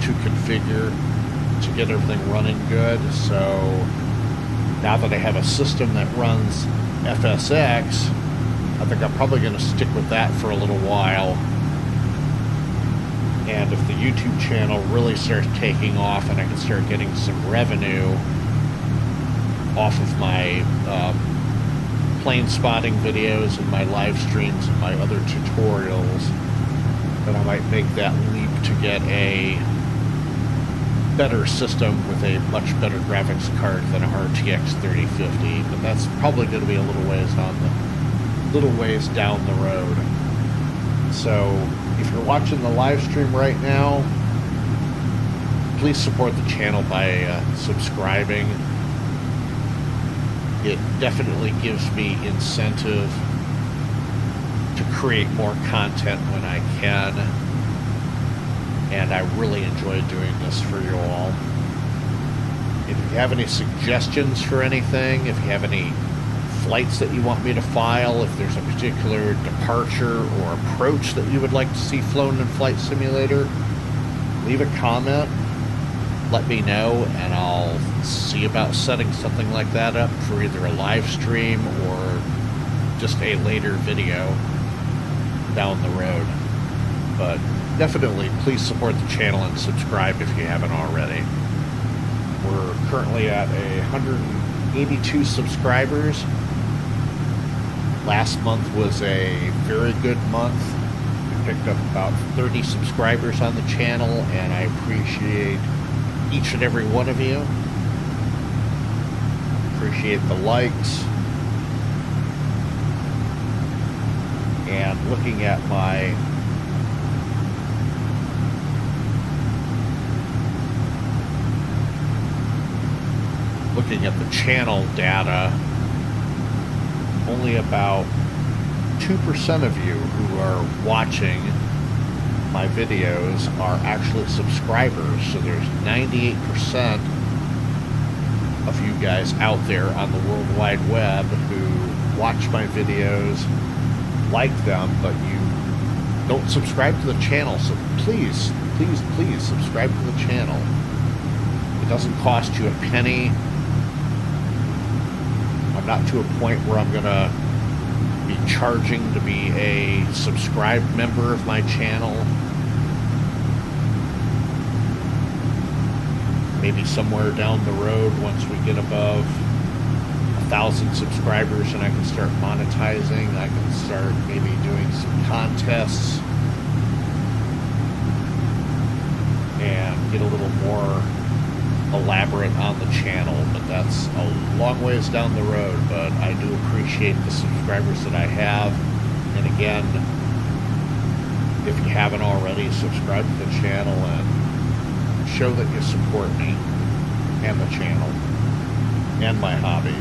to configure to get everything running good. So now that I have a system that runs FSX, I think I'm probably going to stick with that for a little while. And if the YouTube channel really starts taking off and I can start getting some revenue off of my plane spotting videos and my live streams and my other tutorials, then I might make that leap to get a better system with a much better graphics card than a RTX 3050. But that's probably going to be a little ways down the road. So if you're watching the live stream right now, please support the channel by subscribing. It definitely gives me incentive to create more content when I can, and I really enjoy doing this for you all. If you have any suggestions for anything, if you have any flights that you want me to file, if there's a particular departure or approach that you would like to see flown in Flight Simulator, leave a comment, let me know, and I'll see about setting something like that up for either a live stream or just a later video down the road. But definitely please support the channel and subscribe if you haven't already. We're currently at 182 subscribers. Last month was a very good month. We picked up about 30 subscribers on the channel, and I appreciate each and every one of you. Appreciate the likes. And looking at my the channel data, only about 2% of you who are watching my videos are actually subscribers. So there's 98% of you guys out there on the World Wide Web who watch my videos, like them, but you don't subscribe to the channel. So please, please, please subscribe to the channel. It doesn't cost you a penny. I'm not to a point where I'm gonna be charging to be a subscribed member of my channel. Maybe somewhere down the road, once we get above 1,000 subscribers and I can start monetizing, I can start maybe doing some contests and get a little more elaborate on the channel. But that's a long ways down the road. But I do appreciate the subscribers that I have. And again, if you haven't already, subscribe to the channel and show that you support me and the channel and my hobby.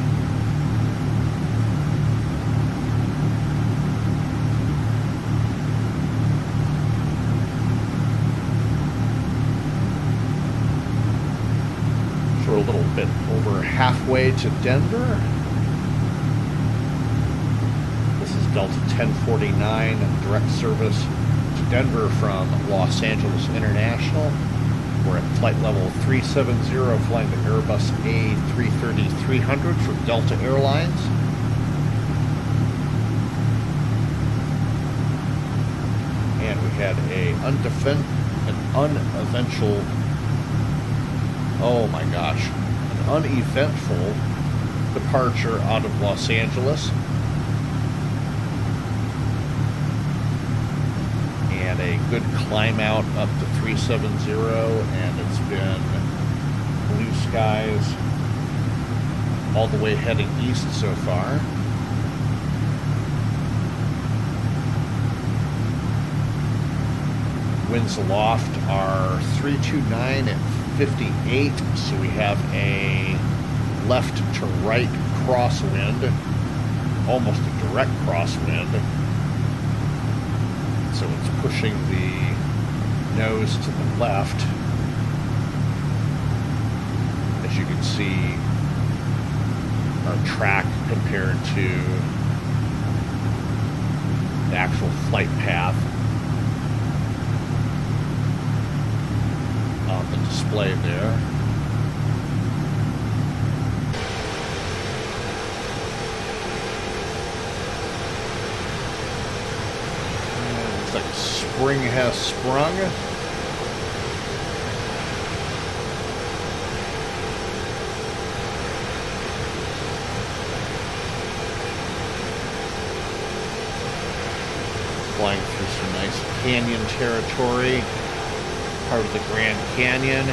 So we're a little bit over halfway to Denver. This is Delta 1049, direct service to Denver from Los Angeles International. We're at flight level 370, flying the Airbus A330-300 for Delta Airlines. And we had an uneventful departure out of Los Angeles. And a good climb out up to 370, and it's been blue skies all the way heading east so far. Winds aloft are 329 at 58, so we have a left to right crosswind, almost a direct crosswind. So it's pushing the nose to the left. see our track compared to the actual flight path on the display there. Looks like spring has sprung. Flying through some nice canyon territory, part of the Grand Canyon.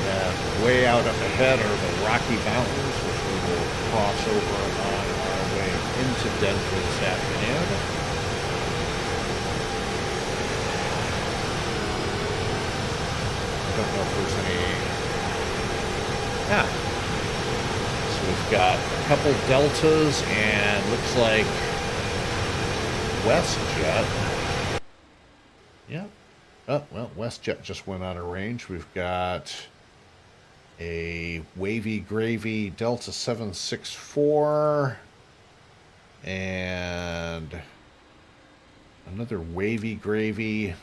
And way out up ahead are the Rocky Mountains, which we will cross over on our way into Denver this afternoon. I don't know if there's any... So we've got a couple deltas and looks like WestJet. Yep. Oh, well, WestJet just went out of range. We've got a Wavy Gravy Delta 764 and another Wavy Gravy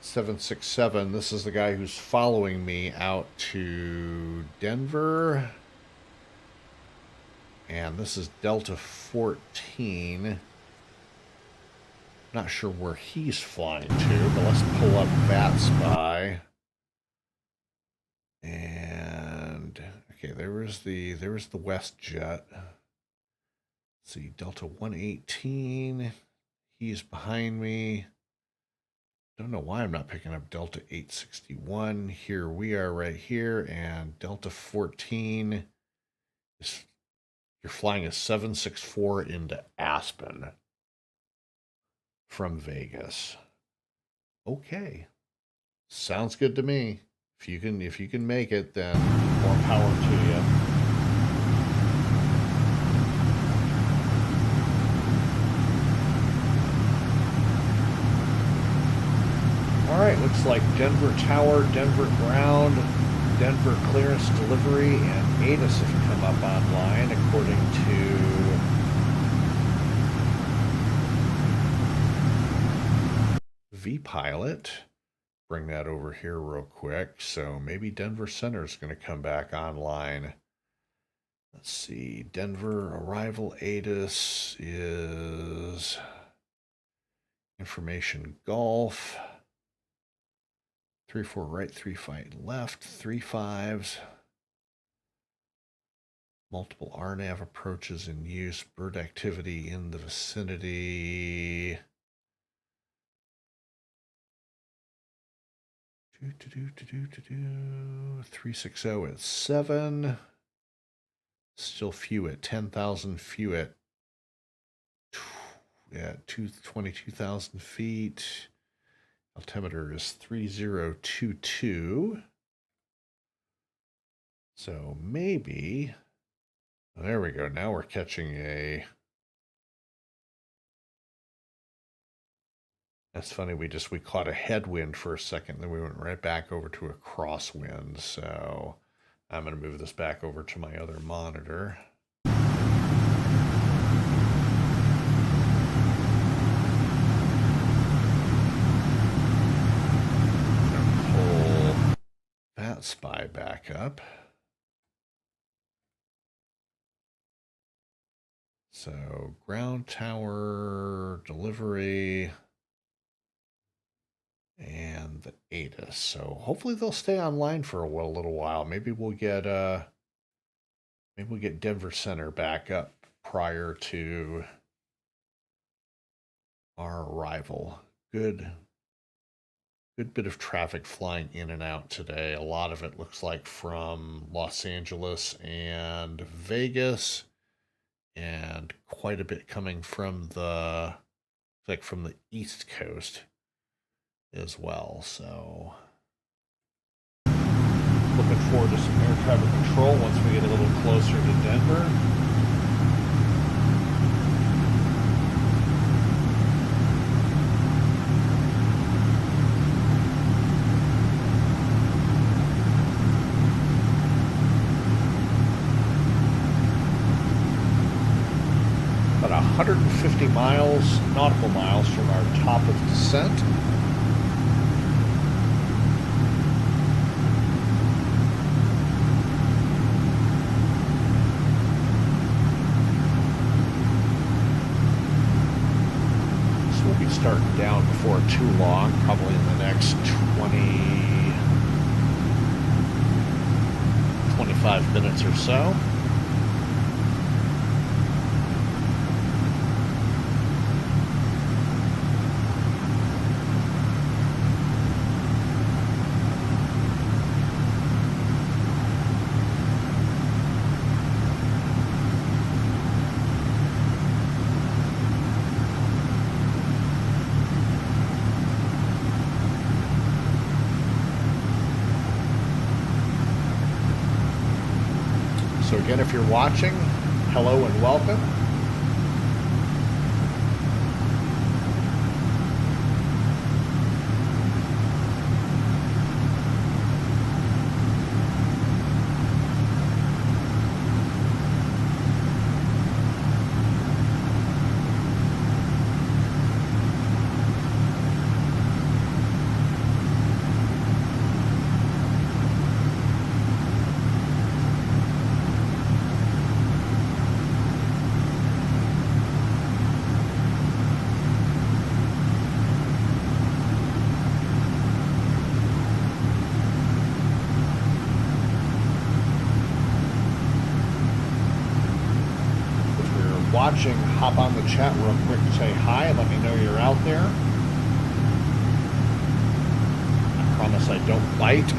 767. This is the guy who's following me out to Denver. And this is Delta 14. Not sure where he's flying to, but let's pull up that spy. And okay, there was the WestJet. Let's see, Delta 118. He's behind me. Don't know why I'm not picking up Delta 861. Here we are right here, and Delta 14 is, you're flying a 764 into Aspen from Vegas. Okay. Sounds good to me. If you can make it, then more power to you. All right, looks like Denver Tower, Denver Ground, Denver Clearance Delivery, and ATIS have come up online according to vPilot. Bring that over here real quick. So maybe Denver Center is going to come back online. Let's see. Denver arrival ATIS is information golf. 3-4 right, 3-5 left, 3-5s. Multiple RNAV approaches in use. Bird activity in the vicinity. 360 at 7. Still few at 10,000. Few at 22,000 feet. Altimeter is 3022. So maybe, there we go. Now we're catching a, that's funny. We caught a headwind for a second, then we went right back over to a crosswind. So I'm going to move this back over to my other monitor. That spy back up. So ground tower delivery and the ATIS. So hopefully they'll stay online for a little while. Maybe we'll get Denver Center back up prior to our arrival. Good bit of traffic flying in and out today. A lot of it looks like from Los Angeles and Vegas, and quite a bit coming from the East Coast as well. So looking forward to some air traffic control once we get a little closer to Denver. 150 miles, nautical miles from our top of descent. So we'll be starting down before too long, probably in the next 25 minutes or so. So again, if you're watching, hello and welcome. Watching, hop on the chat real quick and say hi. Let me know you're out there. I promise I don't bite.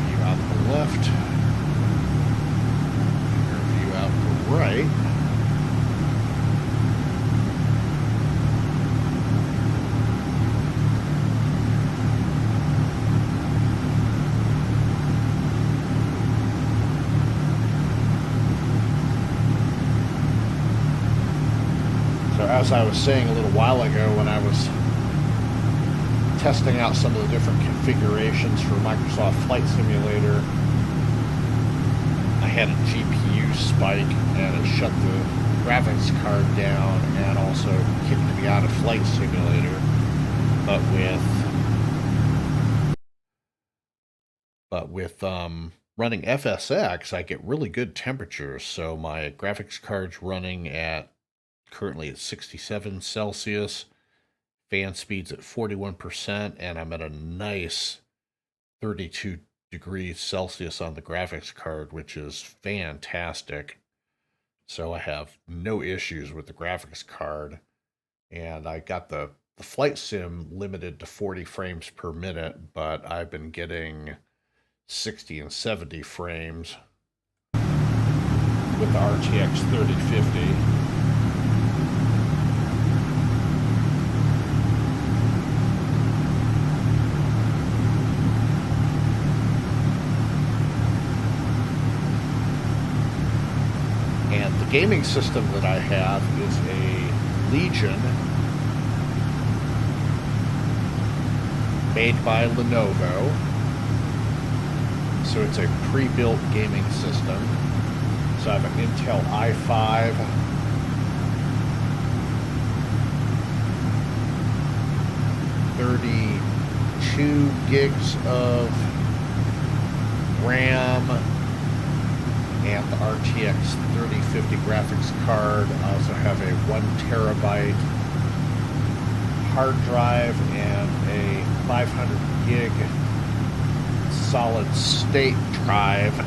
View out the left. Right. So as I was saying a little while ago when I was testing out some of the different configurations for Microsoft Flight Simulator, I had a GPU spike and it shut the graphics card down and also kicked me out of Flight Simulator. But with running FSX, I get really good temperatures. So my graphics card's running at currently at 67 Celsius, fan speed's at 41%, and I'm at a nice 32 degrees Celsius on the graphics card, which is fantastic. So I have no issues with the graphics card, and I got the flight sim limited to 40 frames per minute, but I've been getting 60 and 70 frames with the RTX 3050. And the gaming system that I have is a Legion made by Lenovo. So it's a pre-built gaming system. So I have an Intel i5, 32 gigs of RAM, and the RTX 3050 graphics card. I also have a 1 terabyte hard drive and a 500 gig solid state drive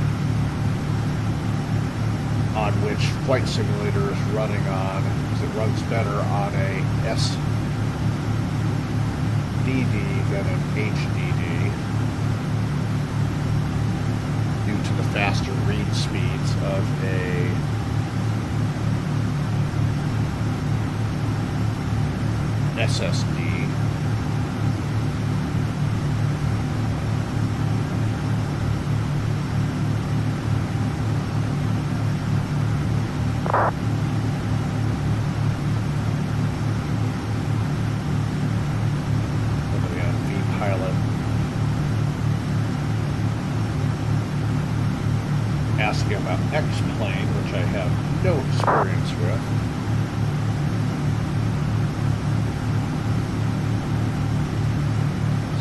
on which Flight Simulator is running on, because it runs better on a SDD than an HDD due to the faster read speeds of a SSD. asking about X-plane, which I have no experience with.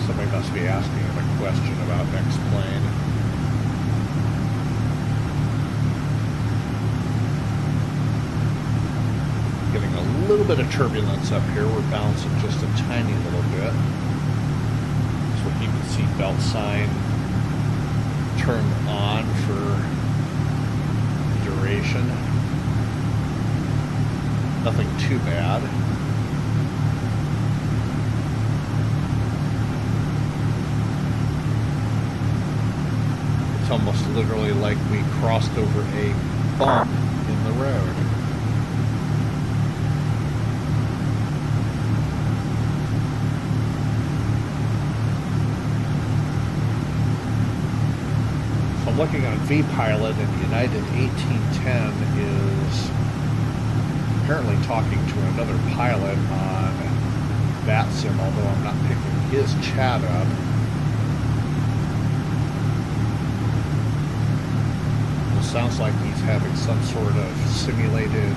Somebody must be asking him a question about X-plane. Getting a little bit of turbulence up here. We're bouncing just a tiny little bit. So keep the seatbelt sign turned on for duration. Nothing too bad. It's almost literally like we crossed over a bump in the road. Looking on vPilot, and United 1810 is apparently talking to another pilot on that sim, although I'm not picking his chat up. It sounds like he's having some sort of simulated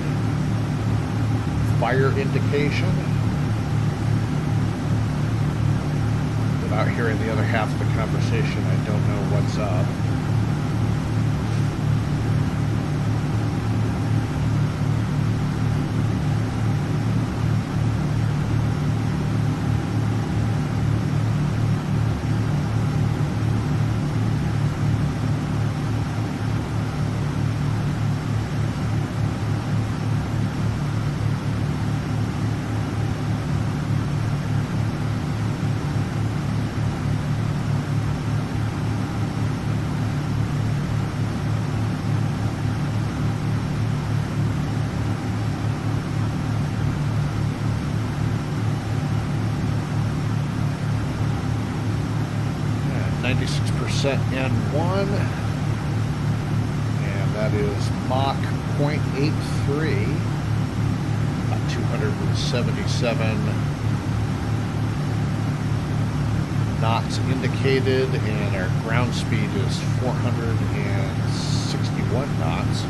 fire indication. Without hearing the other half of the conversation, I don't know what's up. N1, and that is Mach 0.83, about 277 knots indicated, and our ground speed is 461 knots.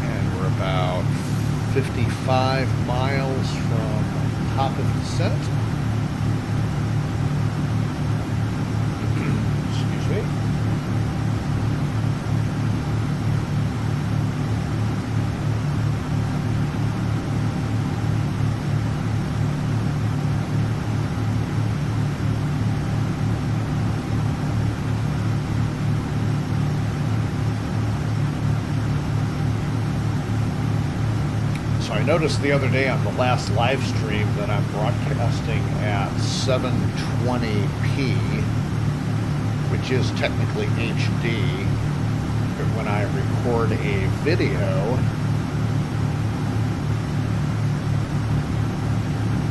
And we're about 55 miles from top of descent. Excuse me. So I noticed the other day on the last live stream that I'm broadcasting at 720p, which is technically HD, but when I record a video,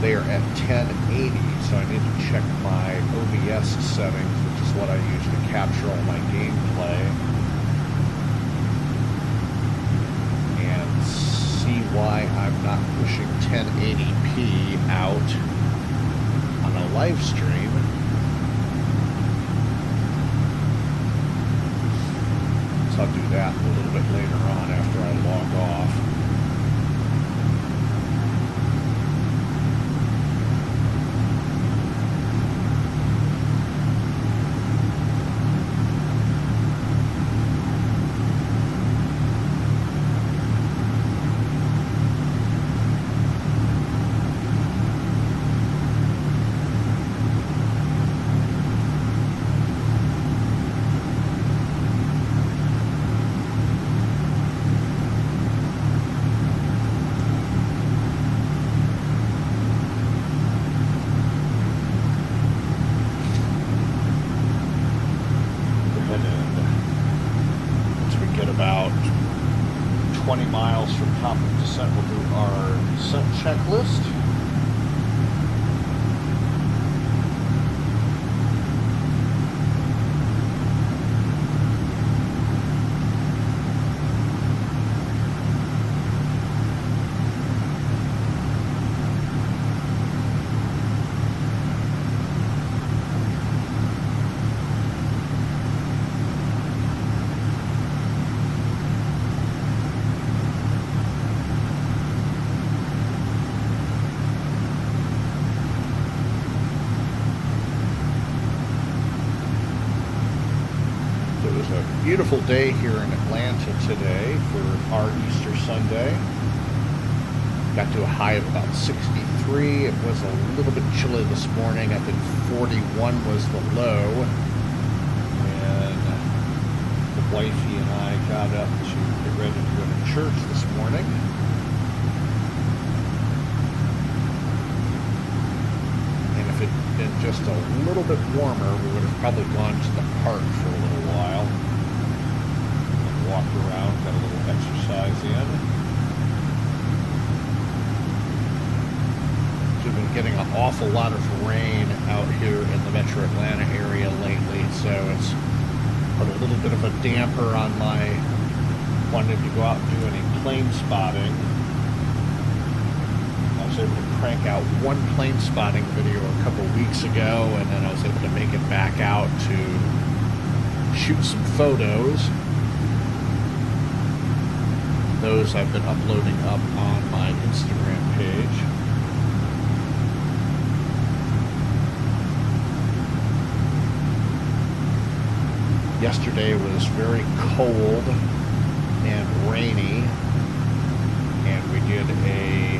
they are at 1080, so I need to check my OBS settings, which is what I use to capture all my gameplay, and see why I'm not pushing 1080p out on a live stream. So I'll do that a little bit later on after I log off. Once we get about 20 miles from top of descent, we'll do our descent checklist. beautiful day here in Atlanta today for our Easter Sunday. Got to a high of about 63. It was a little bit chilly this morning. I think 41 was the low. And the wifey and I got up to get ready to go to church this morning. And if it had been just a little bit warmer, we would have probably gone to the park for a little while. And walked around, got a little exercise in. We've been getting an awful lot of rain out here in the metro Atlanta area lately, so it's put a little bit of a damper on my wanting to go out and do any plane spotting. I was able to crank out one plane spotting video a couple weeks ago, and then I was able to make it back out to shoot some photos. Those I've been uploading up on my Instagram page. Yesterday was very cold and rainy, and we did a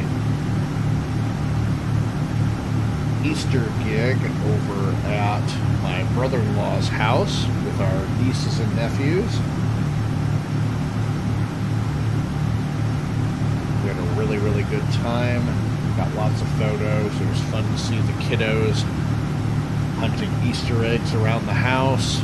Easter gig over at my brother-in-law's house with our nieces and nephews. We had a really, really good time. Got lots of photos. It was fun to see the kiddos hunting Easter eggs around the house.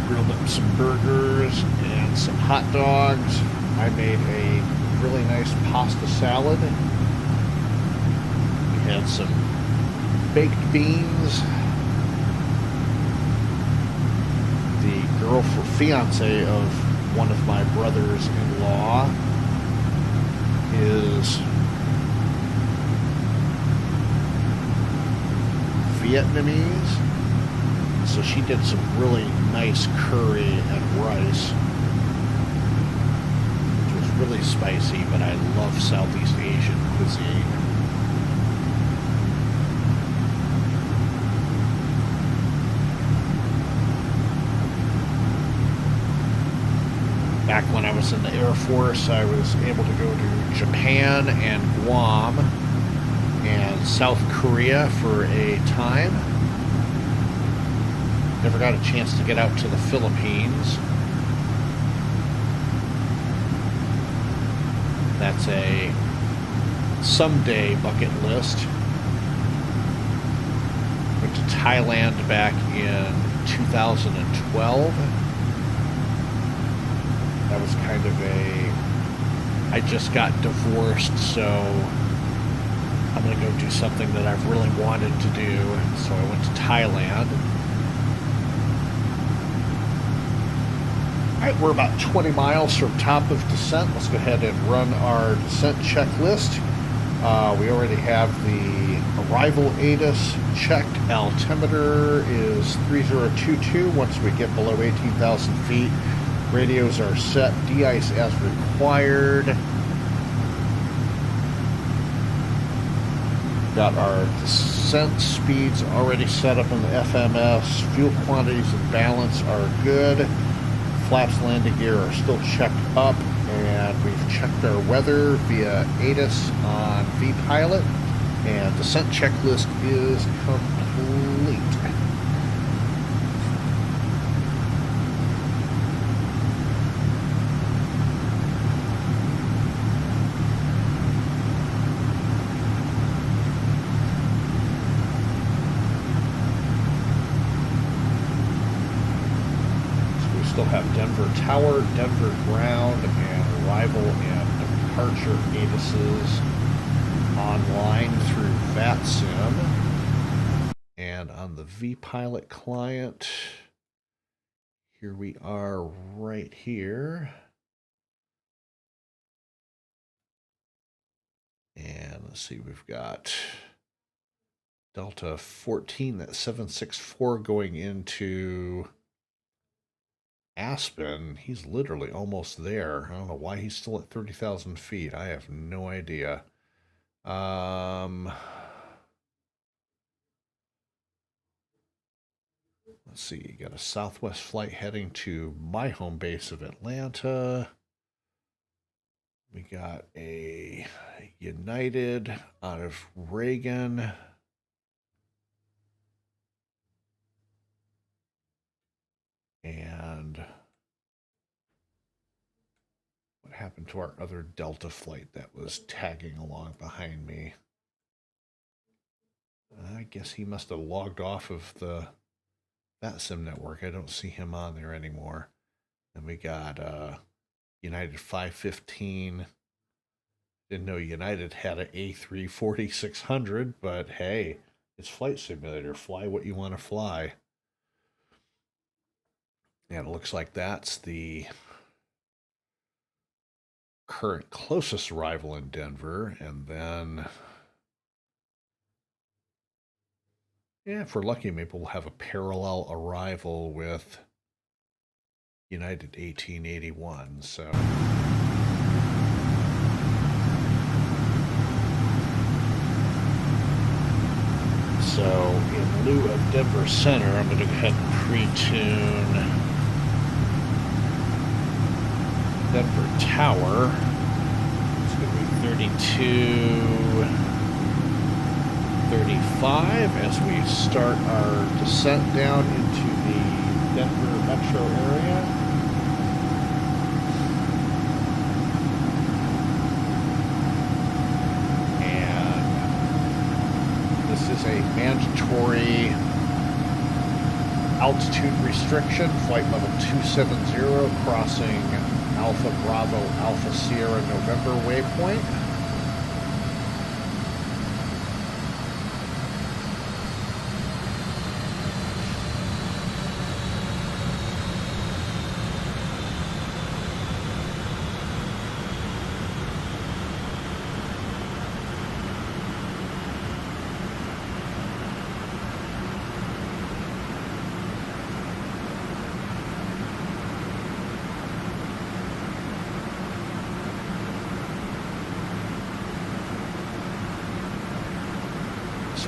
Grilled up some burgers and some hot dogs. I made a really nice pasta salad. We had some baked beans. The fiance of one of my brothers-in-law is Vietnamese. So she did some really nice curry and rice, which was really spicy, but I love Southeast Asian cuisine. Back when I was in the Air Force, I was able to go to Japan and Guam and South Korea for a time. Never got a chance to get out to the Philippines. That's a someday bucket list. Went to Thailand back in 2012. That was kind of I just got divorced, so I'm going to go do something that I've really wanted to do. So I went to Thailand. Alright, we're about 20 miles from top of descent. Let's go ahead and run our descent checklist. We already have the arrival ATIS checked. Altimeter is 3022 once we get below 18,000 feet. Radios are set, de-ice as required. Got our descent speeds already set up in the FMS. Fuel quantities and balance are good. Flaps, landing gear are still checked up, and we've checked our weather via ATIS on vPilot, and descent checklist is complete. Still have Denver Tower, Denver Ground, and arrival and departure ATISes online through VATSIM. And on the vPilot client, here we are right here. And let's see, we've got Delta 14, that's 764 going into Aspen. He's literally almost there. I don't know why he's still at 30,000 feet. I have no idea. Let's see, got a Southwest flight heading to my home base of Atlanta. We got a United out of Reagan. And what happened to our other Delta flight that was tagging along behind me? I guess he must have logged off of that sim network. I don't see him on there anymore. And we got United 515. Didn't know United had an A340-600, but hey, it's Flight Simulator. Fly what you want to fly. And it looks like that's the current closest arrival in Denver. And then, yeah, if we're lucky, maybe we'll have a parallel arrival with United 1881. So. So, in lieu of Denver Center, I'm going to go ahead and pre-tune Denver Tower. It's going to be 3235 as we start our descent down into the Denver metro area. This is a mandatory altitude restriction, flight level 270, crossing Alpha Bravo Alpha Sierra November waypoint.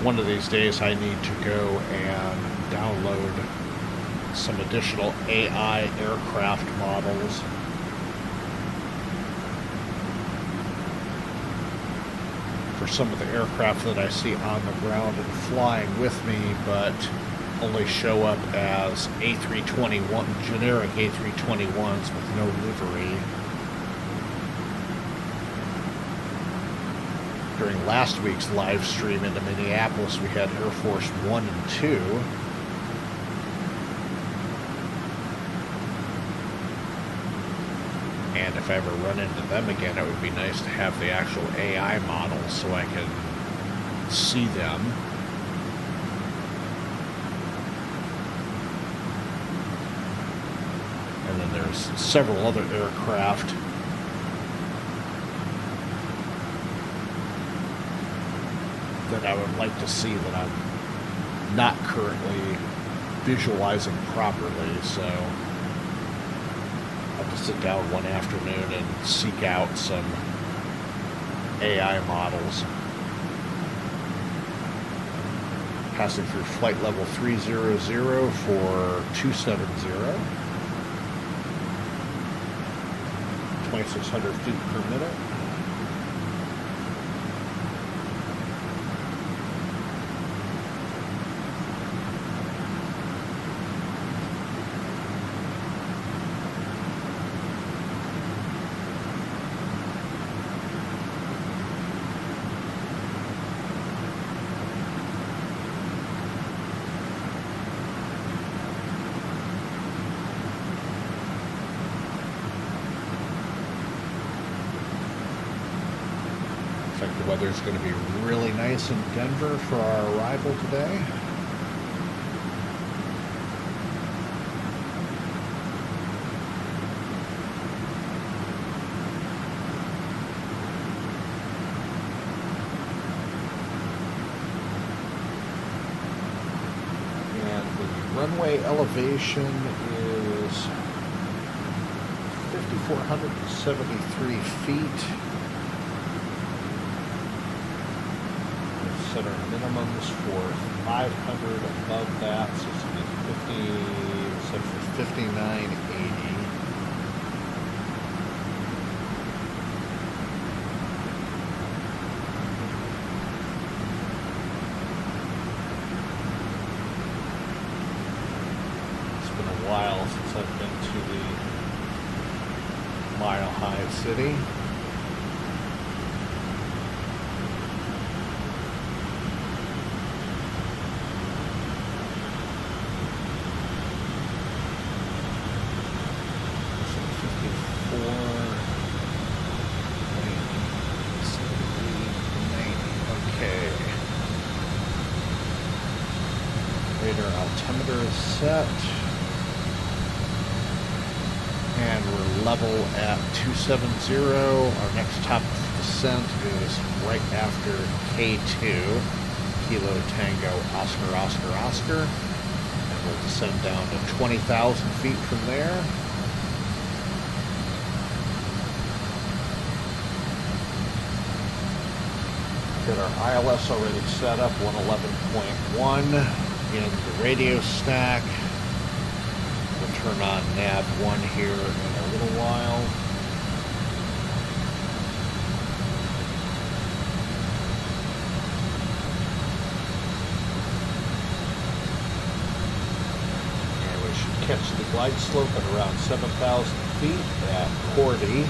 One of these days I need to go and download some additional AI aircraft models. For some of the aircraft that I see on the ground and flying with me, but only show up as A321, generic A321s with no livery. During last week's live stream into Minneapolis, we had Air Force 1 and 2. And if I ever run into them again, it would be nice to have the actual AI models so I can see them. And then there's several other aircraft that I would like to see that I'm not currently visualizing properly, so I'll have to sit down one afternoon and seek out some AI models. Passing through flight level 300 for 270, 2,600 feet per minute. The weather's going to be really nice in Denver for our arrival today. And the runway elevation is 5,473 feet. Set our minimums for 500 above that, so it's going to set for 5980. It's been a while since I've been to the Mile High City. Altimeter is set, and we're level at 270. Our next top descent is right after K2, Kilo Tango Oscar Oscar Oscar, and we'll descend down to 20,000 feet from there. Got our ILS already set up, 111.1. In the radio stack. We'll turn on nav1 here in a little while. And we should catch the glide slope at around 7,000 feet at Cordy.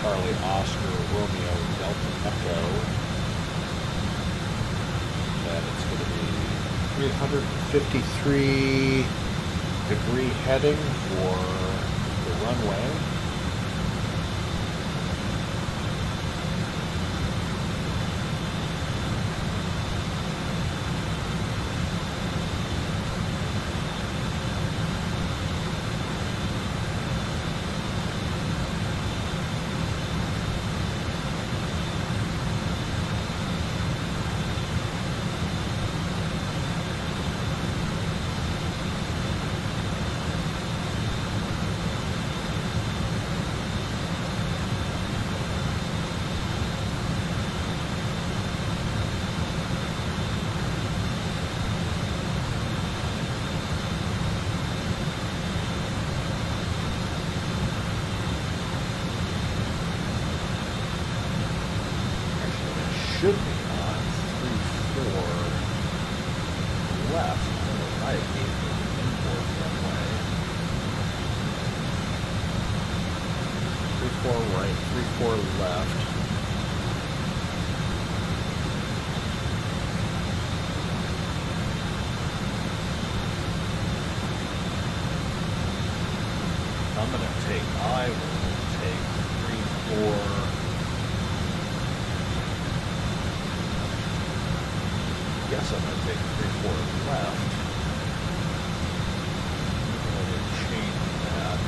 Charlie Oscar Romeo Delta Echo. And it's going to be 353 degree heading for the runway. Should be on 3-4 left. I gave the inboard runway. 3-4 right, 3-4 left. I'm going to take, I will take 3-4. Guess I'm going to take 3-4 left. I'm going to change that.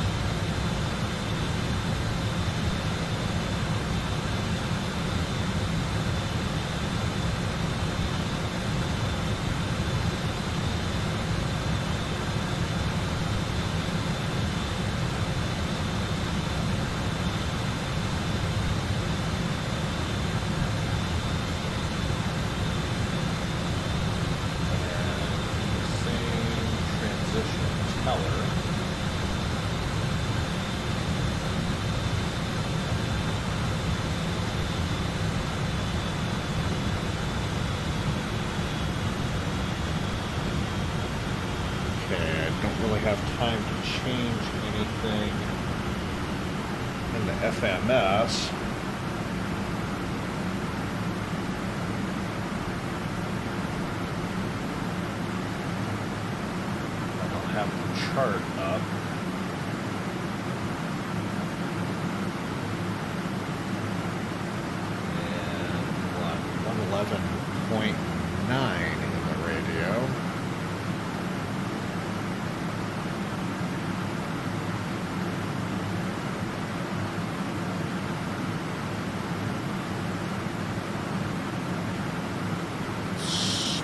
Have time to change anything in the FMS. I don't have the chart up. And 111.9 in the radio.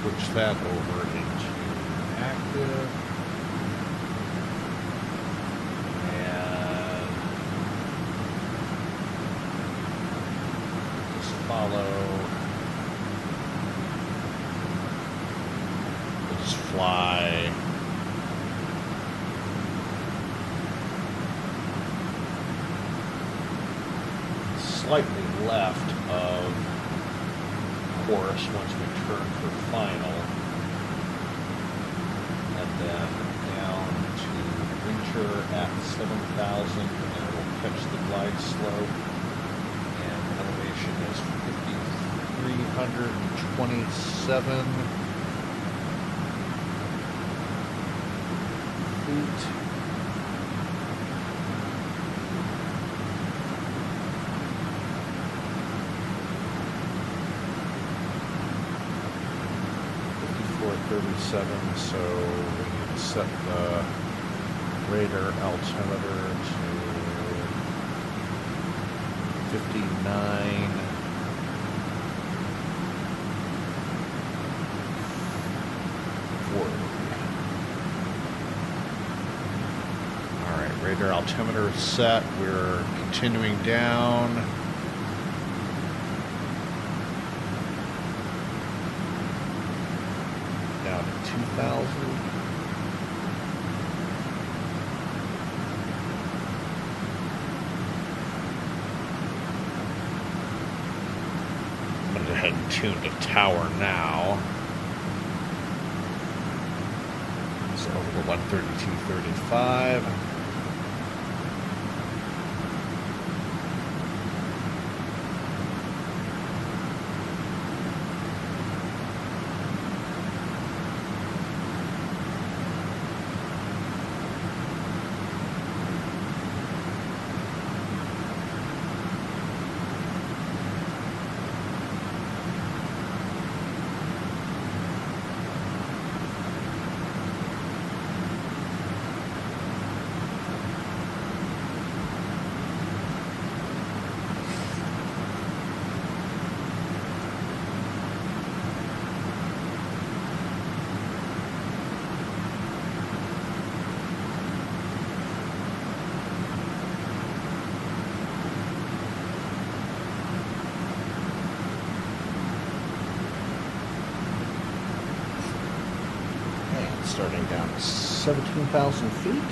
Switch that over into active. And follow. We'll just fly. Slightly left of course once we turn for final. And then down to winter at 7,000, and then we'll catch the glide slope. And elevation is 5,327 feet. So we need to set the radar altimeter to 59. All right, radar altimeter is set. We're continuing down. Down to 2,000. I'm going to go ahead and tune the tower now. So over to 132.35. Starting down to 17,000 feet.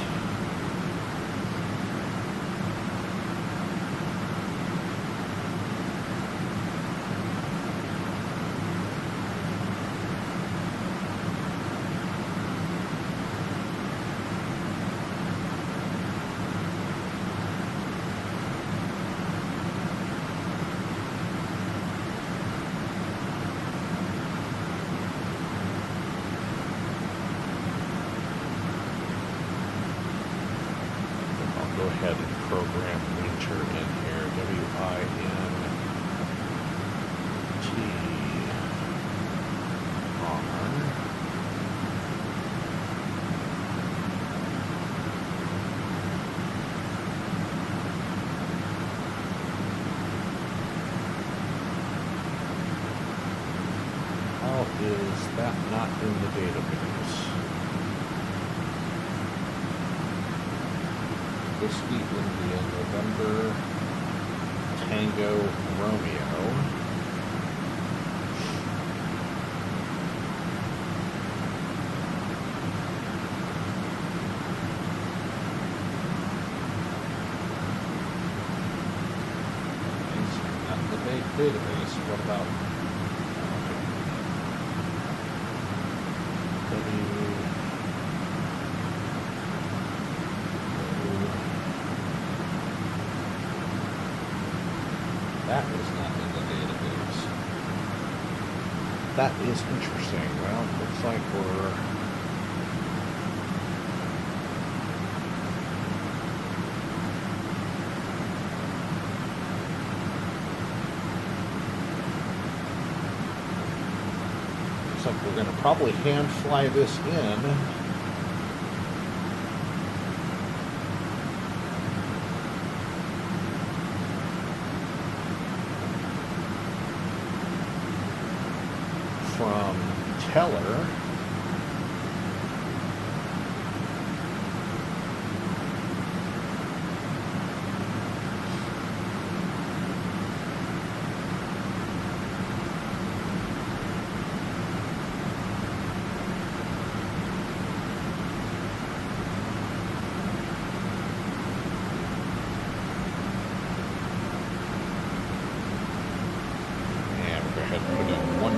Go ahead and program winter in here. WINT How is that not in the database? Whiskey India November Tango Romeo. It's not the database. What about that is not in the database. That is interesting. Well, looks like we're going to probably hand fly this in. From Teller.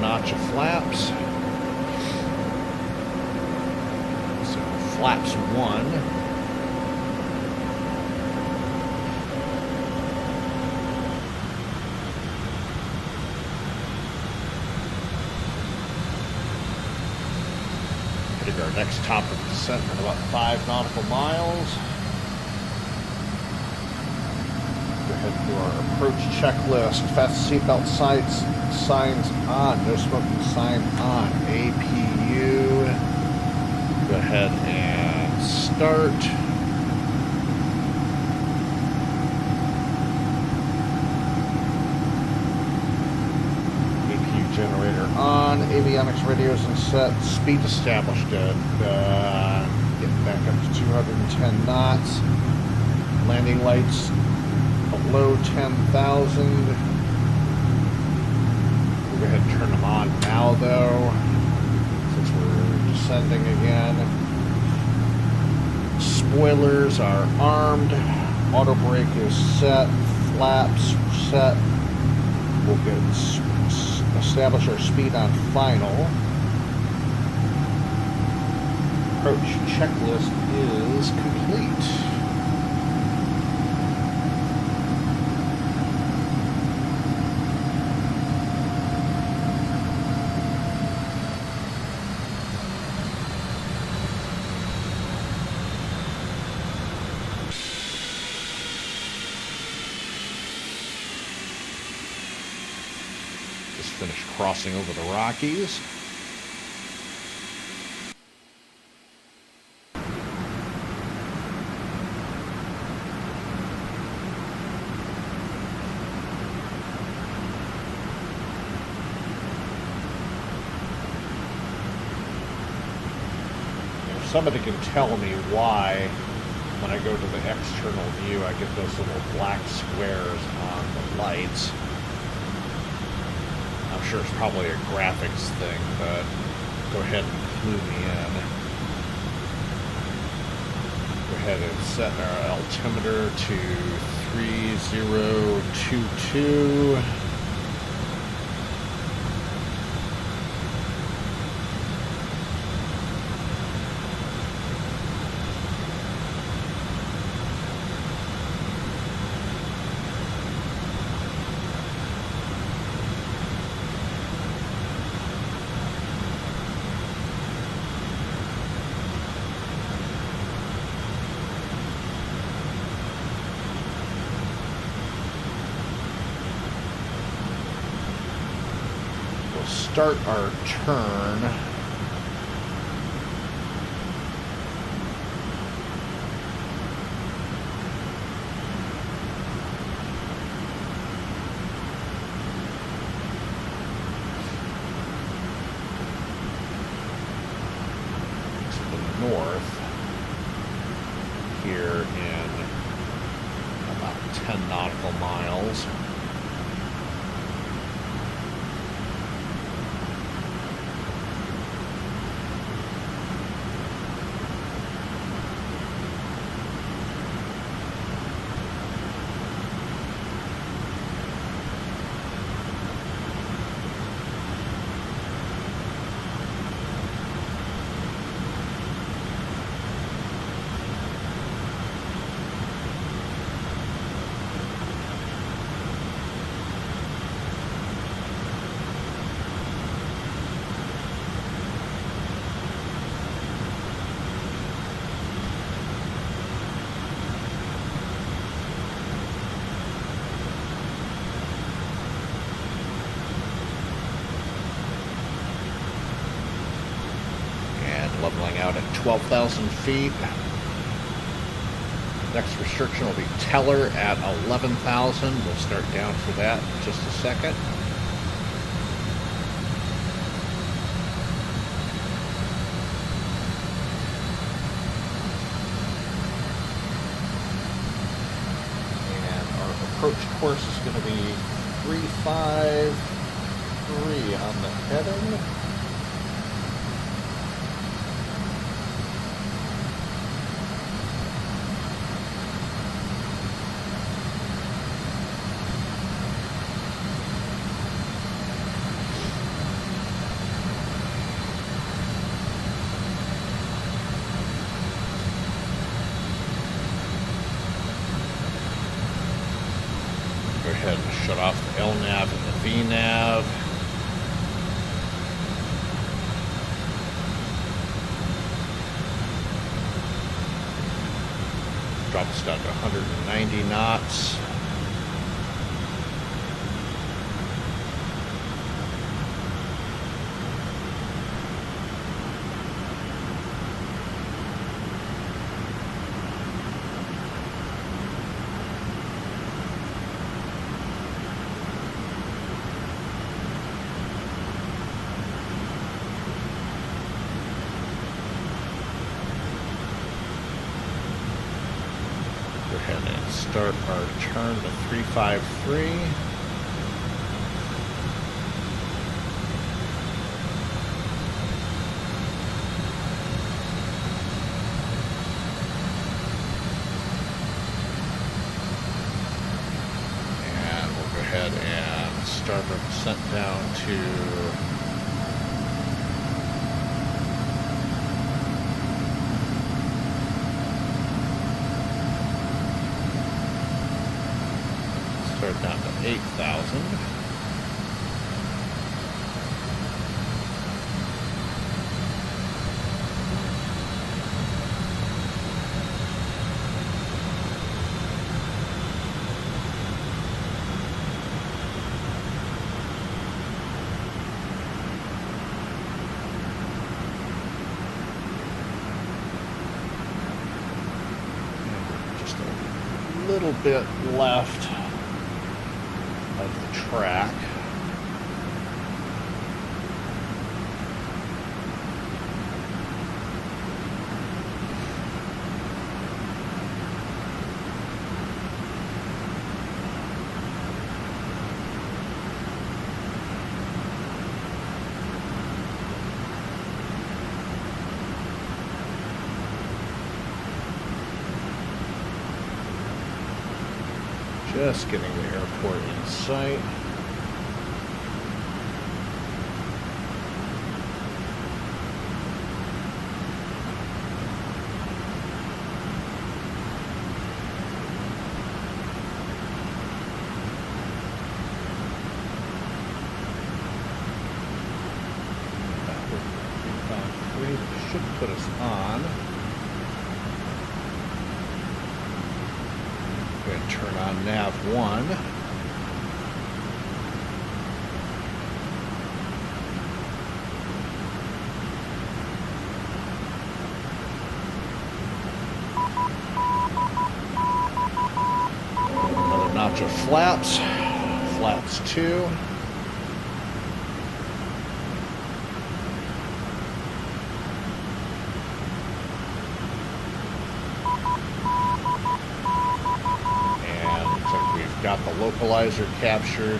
notch of flaps. So flaps 1. Hitting our next top of descent in about 5 nautical miles. Go ahead and do our approach checklist. Fasten seatbelt signs on. No smoking sign on. APU. Go ahead and start. Generator on, avionics radios and set, speed established at getting back up to 210 knots, landing lights below 10,000. We'll go ahead and turn them on now though, since we're descending again. Spoilers are armed, auto brake is set, flaps set. We'll establish our speed on final. Approach checklist is complete. Finish crossing over the Rockies. If somebody can tell me why when I go to the external view I get those little black squares on the lights. I'm sure it's probably a graphics thing, but go ahead and clue me in. Go ahead and set our altimeter to 3022. Start our turn. To the north here in about 10 nautical miles. Leveling out at 12,000 feet. Next restriction will be Teller at 11,000. We'll start down for that in just a second. And our approach course is going to be 353 on the heading. shut off the LNAV and the VNAV. Drop us down to 190 knots. Go ahead and start our turn to 353. And we'll go ahead and start our descent down to 8,000. Just a little bit left of the track. Just getting the airport in sight. That should put us on. Go ahead and turn on nav 1. Another notch of flaps. Flaps 2. Got the localizer captured.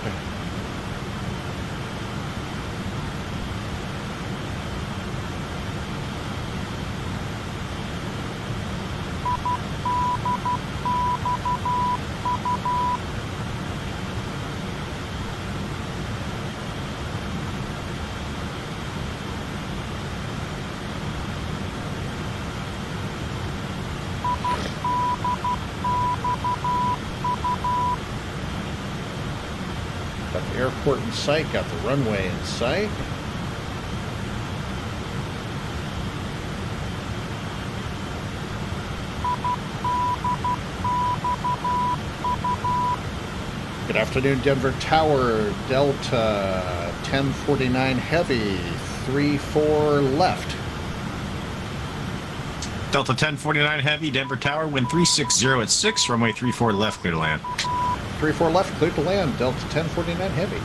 Got the airport in sight, got the runway in sight. Good afternoon, Denver Tower, Delta 1049 Heavy, 3-4 left. Delta 1049 Heavy, Denver Tower, wind 360 at 6, runway 34 left, clear to land. 3-4 left, clear to land, Delta 1049 Heavy.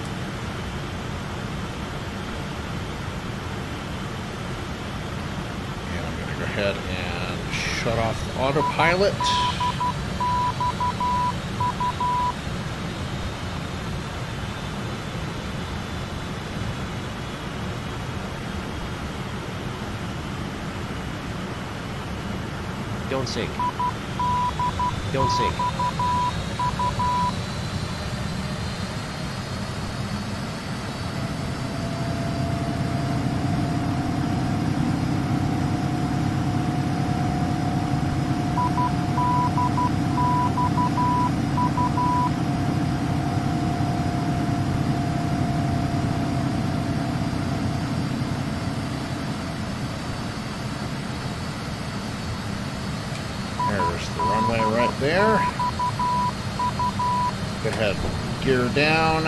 And I'm going to go ahead and shut off the autopilot. Don't sink. Don't sink. there. Go ahead, gear down.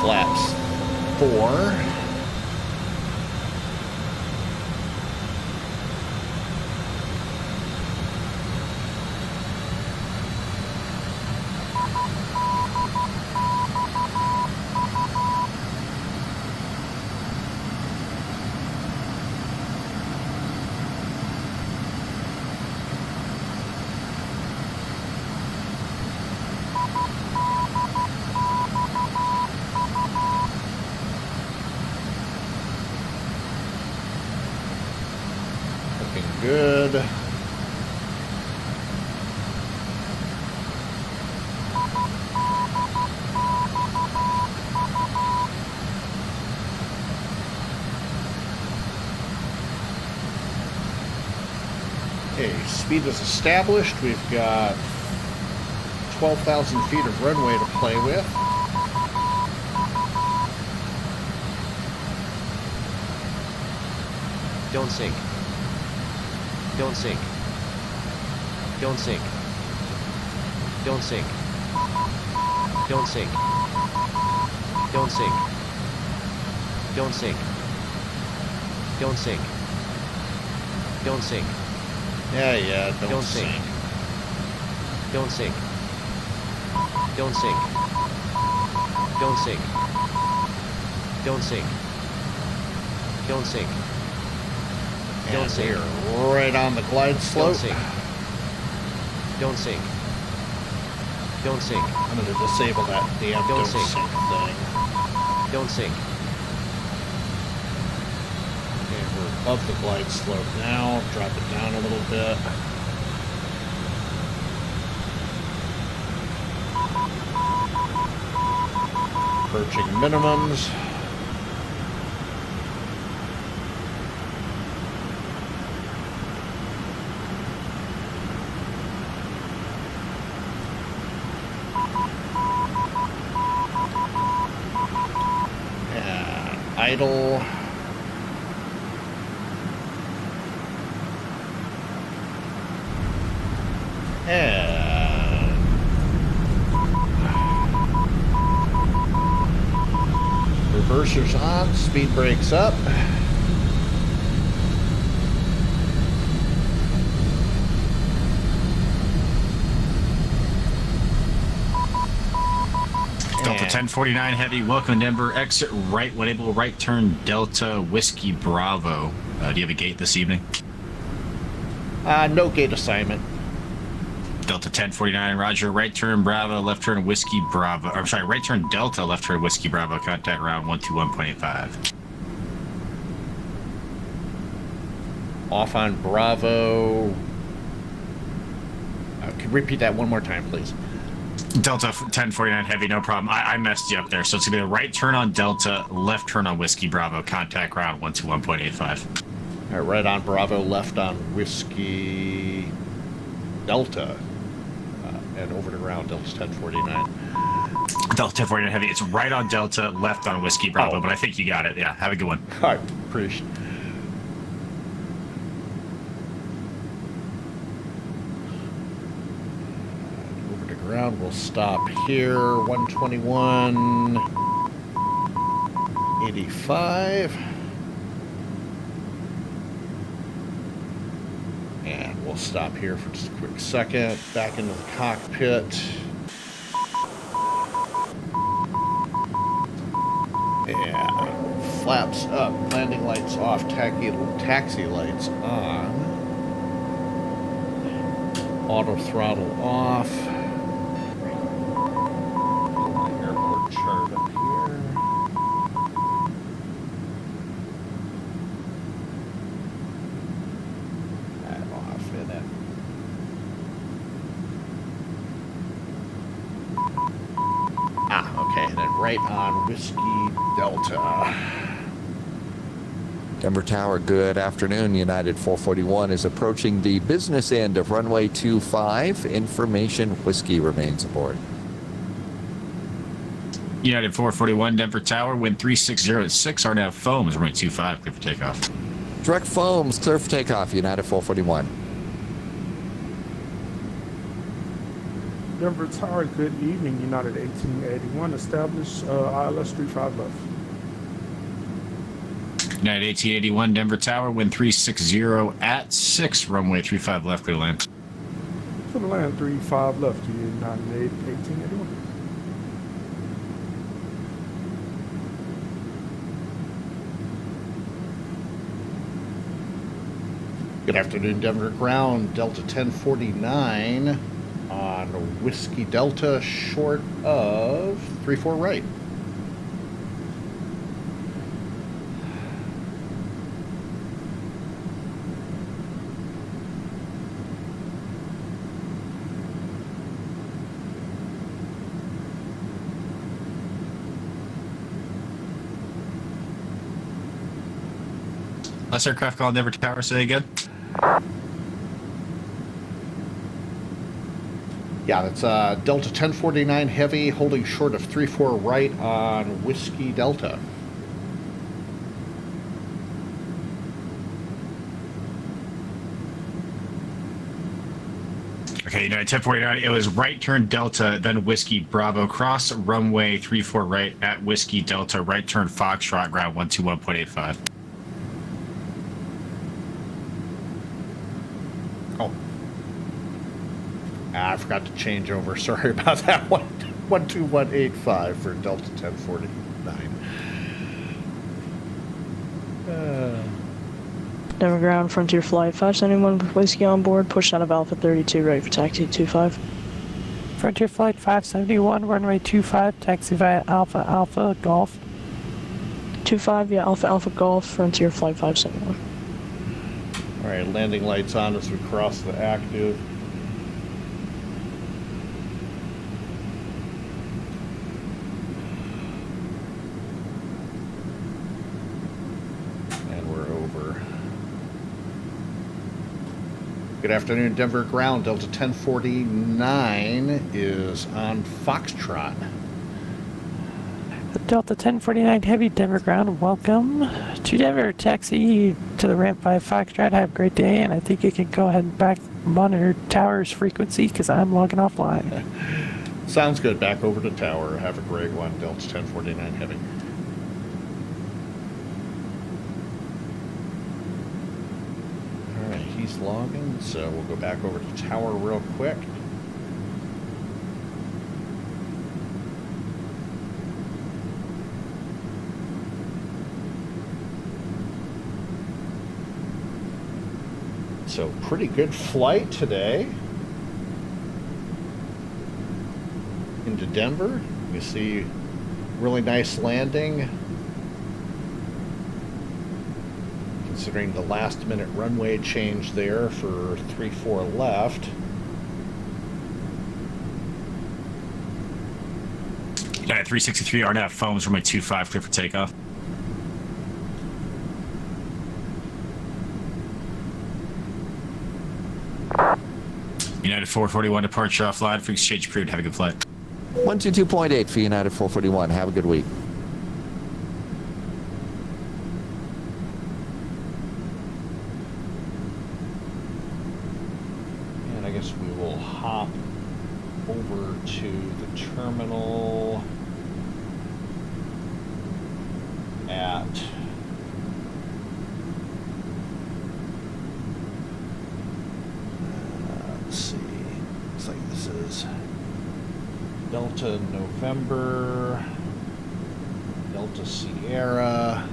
Flaps 4. Good. Okay, speed is established. We've got 12,000 feet of runway to play with. Don't sink. Don't sink. Don't sink. Don't sink. Don't sink. Don't sink. Don't sink. Don't sink. Don't sink. Yeah, don't Don't sink. sink. Don't sink. Don't sink. Don't sink. Don't sink. Don't sink. And we're right on the glide slope. Don't sink. Don't sink. Don't sink. I'm going to disable that damn don't sink thing. Don't sink. Okay, we're above the glide slope now. Drop it down a little bit. Approaching minimums. Idle. And reversers on, speed brakes up. Delta 1049 Heavy, welcome to Denver. Exit right when able, right turn Delta Whiskey Bravo. Do you have a gate this evening? No gate assignment. Delta 1049, roger. Right turn Bravo, left turn Whiskey Bravo. I'm sorry, right turn Delta, left turn Whiskey Bravo. Contact round 121.85. Off on Bravo. Can you repeat that one more time, please? Delta 1049 Heavy, no problem. I messed you up there. So it's going to be a right turn on Delta, left turn on Whiskey Bravo. Contact round 121.85. All right, right on Bravo, left on Whiskey Delta. And over to ground, Delta 1049. Delta 1049 Heavy, it's right on Delta, left on Whiskey Bravo, but I think you got it. Yeah, have a good one. All right, appreciate it. Ground will stop here, 121.85. And we'll stop here for just a quick second. Back into the cockpit. And flaps up, landing lights off, taxi lights on. Auto throttle off. Chart up here. That off in it. Okay, and then right on Whiskey Delta. Denver Tower, good afternoon. United 441 is approaching the business end of runway 25. Information Whiskey remains aboard. United 441, Denver Tower, wind 360 at 6, RNAV foams, runway 25, clear for takeoff. Direct foams, clear for takeoff, United 441. Denver Tower, good evening, United 1881, establish ILS 35 left. United 1881, Denver Tower, wind 360 at 6, runway 35 left, clear to land. For the land, 35 left, United 1881. Good afternoon, Denver ground, Delta 1049 on Whiskey Delta, short of 34 right. Last aircraft called Denver Tower, say again. Yeah, that's Delta 1049 heavy, holding short of 34 right on Whiskey Delta. Okay, United 1049, it was right turn Delta, then Whiskey Bravo, cross runway 34 right at Whiskey Delta, right turn Foxtrot, ground 121.85. Oh. I forgot to change over. Sorry about that one. 12185 for Delta 1049. Denver ground, Frontier Flight 571 with Whiskey on board, push out of Alpha 32, ready for taxi 25. Frontier Flight 571, runway 25, taxi via Alpha Alpha Golf. 25 via Alpha Alpha Golf, Frontier Flight 571. All right, landing lights on as we cross the active. And we're over. Good afternoon, Denver ground. Delta 1049 is on Foxtrot. Delta 1049 heavy, Denver ground, welcome to Denver. Taxi to the ramp by Foxtrot. Have a great day, and I think you can go ahead and back monitor tower's frequency because I'm logging offline. Sounds good. Back over to tower. Have a great one, Delta 1049 heavy. All right, he's logging, so we'll go back over to tower real quick. So pretty good flight today into Denver. You see really nice landing considering the last minute runway change there for 34 left. United 363 RNAV foams, runway 25, clear for takeoff. United 441 departure offline for exchange approved. Have a good flight. 122.8 for United 441. Have a good week. And I guess we will hop over to the terminal at let's see, looks like this is Delta November, Delta Sierra.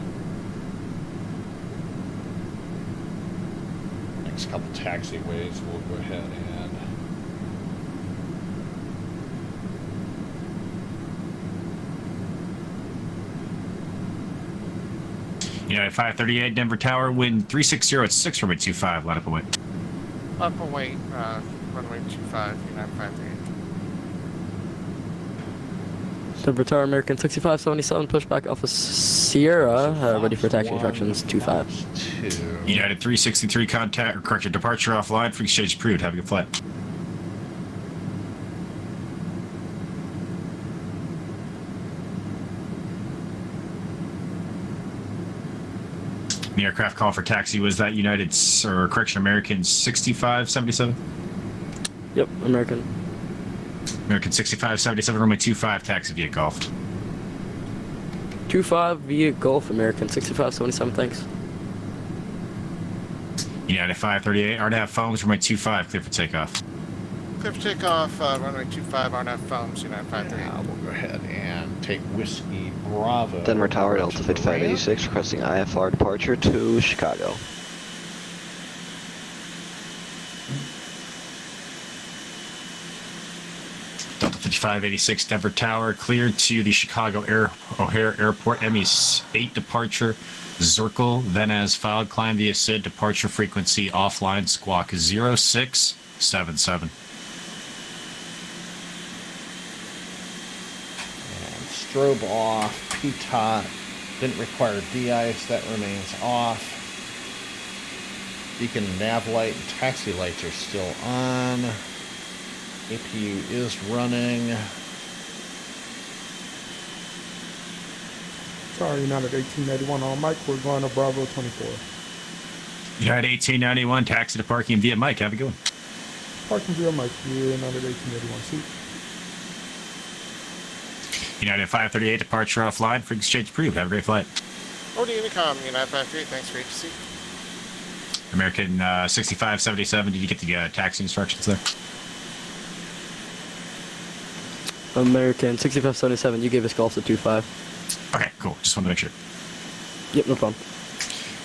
Next couple taxiways we'll go ahead and United 538 Denver Tower, wind 360 at 6, runway 25, line up away. Up away, runway 25, United 538. Denver Tower, American 6577, pushback Alpha Sierra, ready for taxi instructions, 25. United 363 contact, or correction, departure offline for exchange approved. Have a good flight. The aircraft call for taxi was that American 6577? Yep, American. American 6577, runway 25, taxi via Golf. 25 via Gulf, American 6577, thanks. United 538, RNAV foams, runway 25, clear for takeoff. Clear for takeoff, runway 25, RNAV foams, United 538. We'll go ahead and take Whiskey Bravo. Denver Tower, Delta 5586, requesting IFR departure to Chicago. Delta 5586, Denver Tower, cleared to the Chicago O'Hare Airport, ME8 departure, Zirkle, then as filed, climb via SID, departure frequency offline, squawk 0677. And strobe off, PTOT, didn't require de-ice, that remains off. Beacon nav light and taxi lights are still on. APU is running. Sorry, United 1881 on Mike. We're going to Bravo 24. United 1891, taxi to parking via Mike. Have a good one. Parking via Mike. You're United 1881 seat. United 538, departure offline for exchange approved. Have a great flight. Over to Unicom, United 538, thanks for HC. American 6577, did you get the taxi instructions there? American 6577, you gave us Gulf to 25. Okay, cool. Just wanted to make sure. Yep, no problem.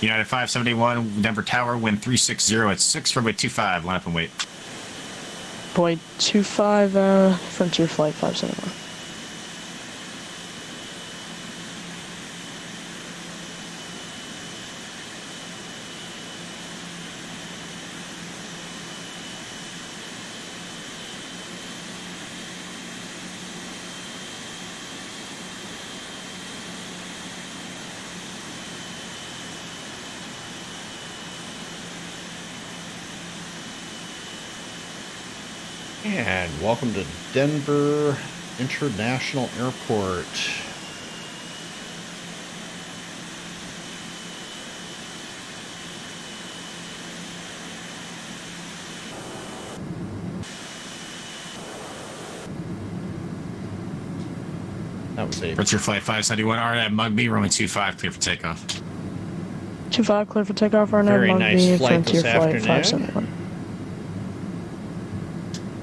United 571, Denver Tower, wind 360 at 6, runway 25, line up and wait. Point 25, Frontier Flight 571. And welcome to Denver International Airport. That was a Frontier Flight 571, RNAV Mugby, runway 25, clear for takeoff. 25 clear for takeoff, RNAV very Mugby, nice flight Frontier this Flight afternoon. 571.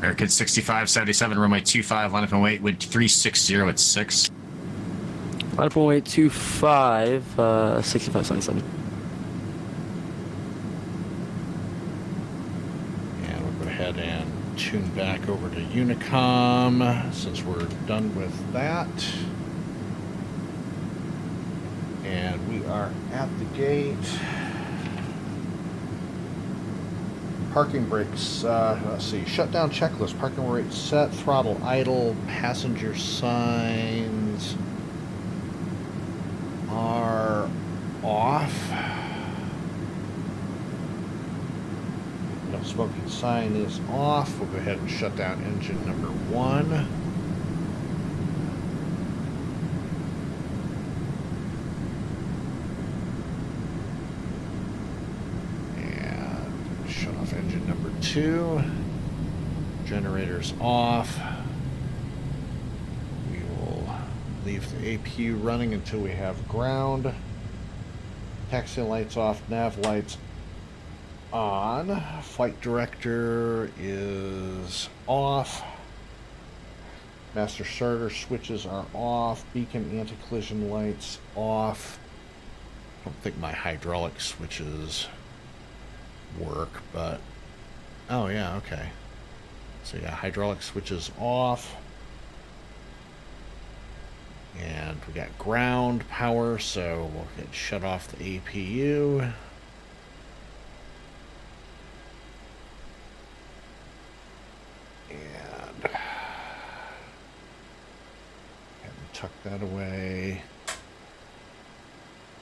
American 6577, runway 25, line up and wait, wind 360 at 6. Line up and wait 25, 6577. And we'll go ahead and tune back over to Unicom since we're done with that. And we are at the gate. Parking brakes, let's see, shutdown checklist, parking brake set, throttle idle, passenger signs are off. No smoking sign is off. We'll go ahead and shut down engine number 1. Shut off engine number 2. Generators off. We will leave the APU running until we have ground. Taxi lights off, nav lights on. Flight director is off. Master starter switches are off. Beacon anti-collision lights off. I don't think my hydraulic switches work, but oh yeah, okay. So yeah, hydraulic switches off, and we got ground power, so we'll get shut off the APU. And tuck that away.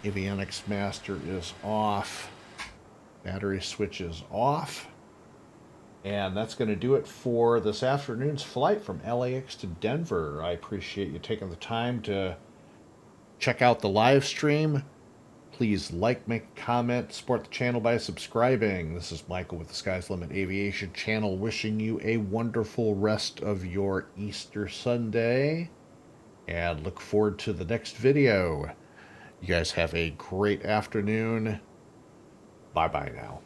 Avionics master is off. Battery switch is off. And that's going to do it for this afternoon's flight from LAX to Denver. I appreciate you taking the time to check out the live stream. Please like, make a comment, support the channel by subscribing. This is Michael with the Sky's Limit Aviation channel, wishing you a wonderful rest of your Easter Sunday, and look forward to the next video. You guys have a great afternoon. Bye-bye now.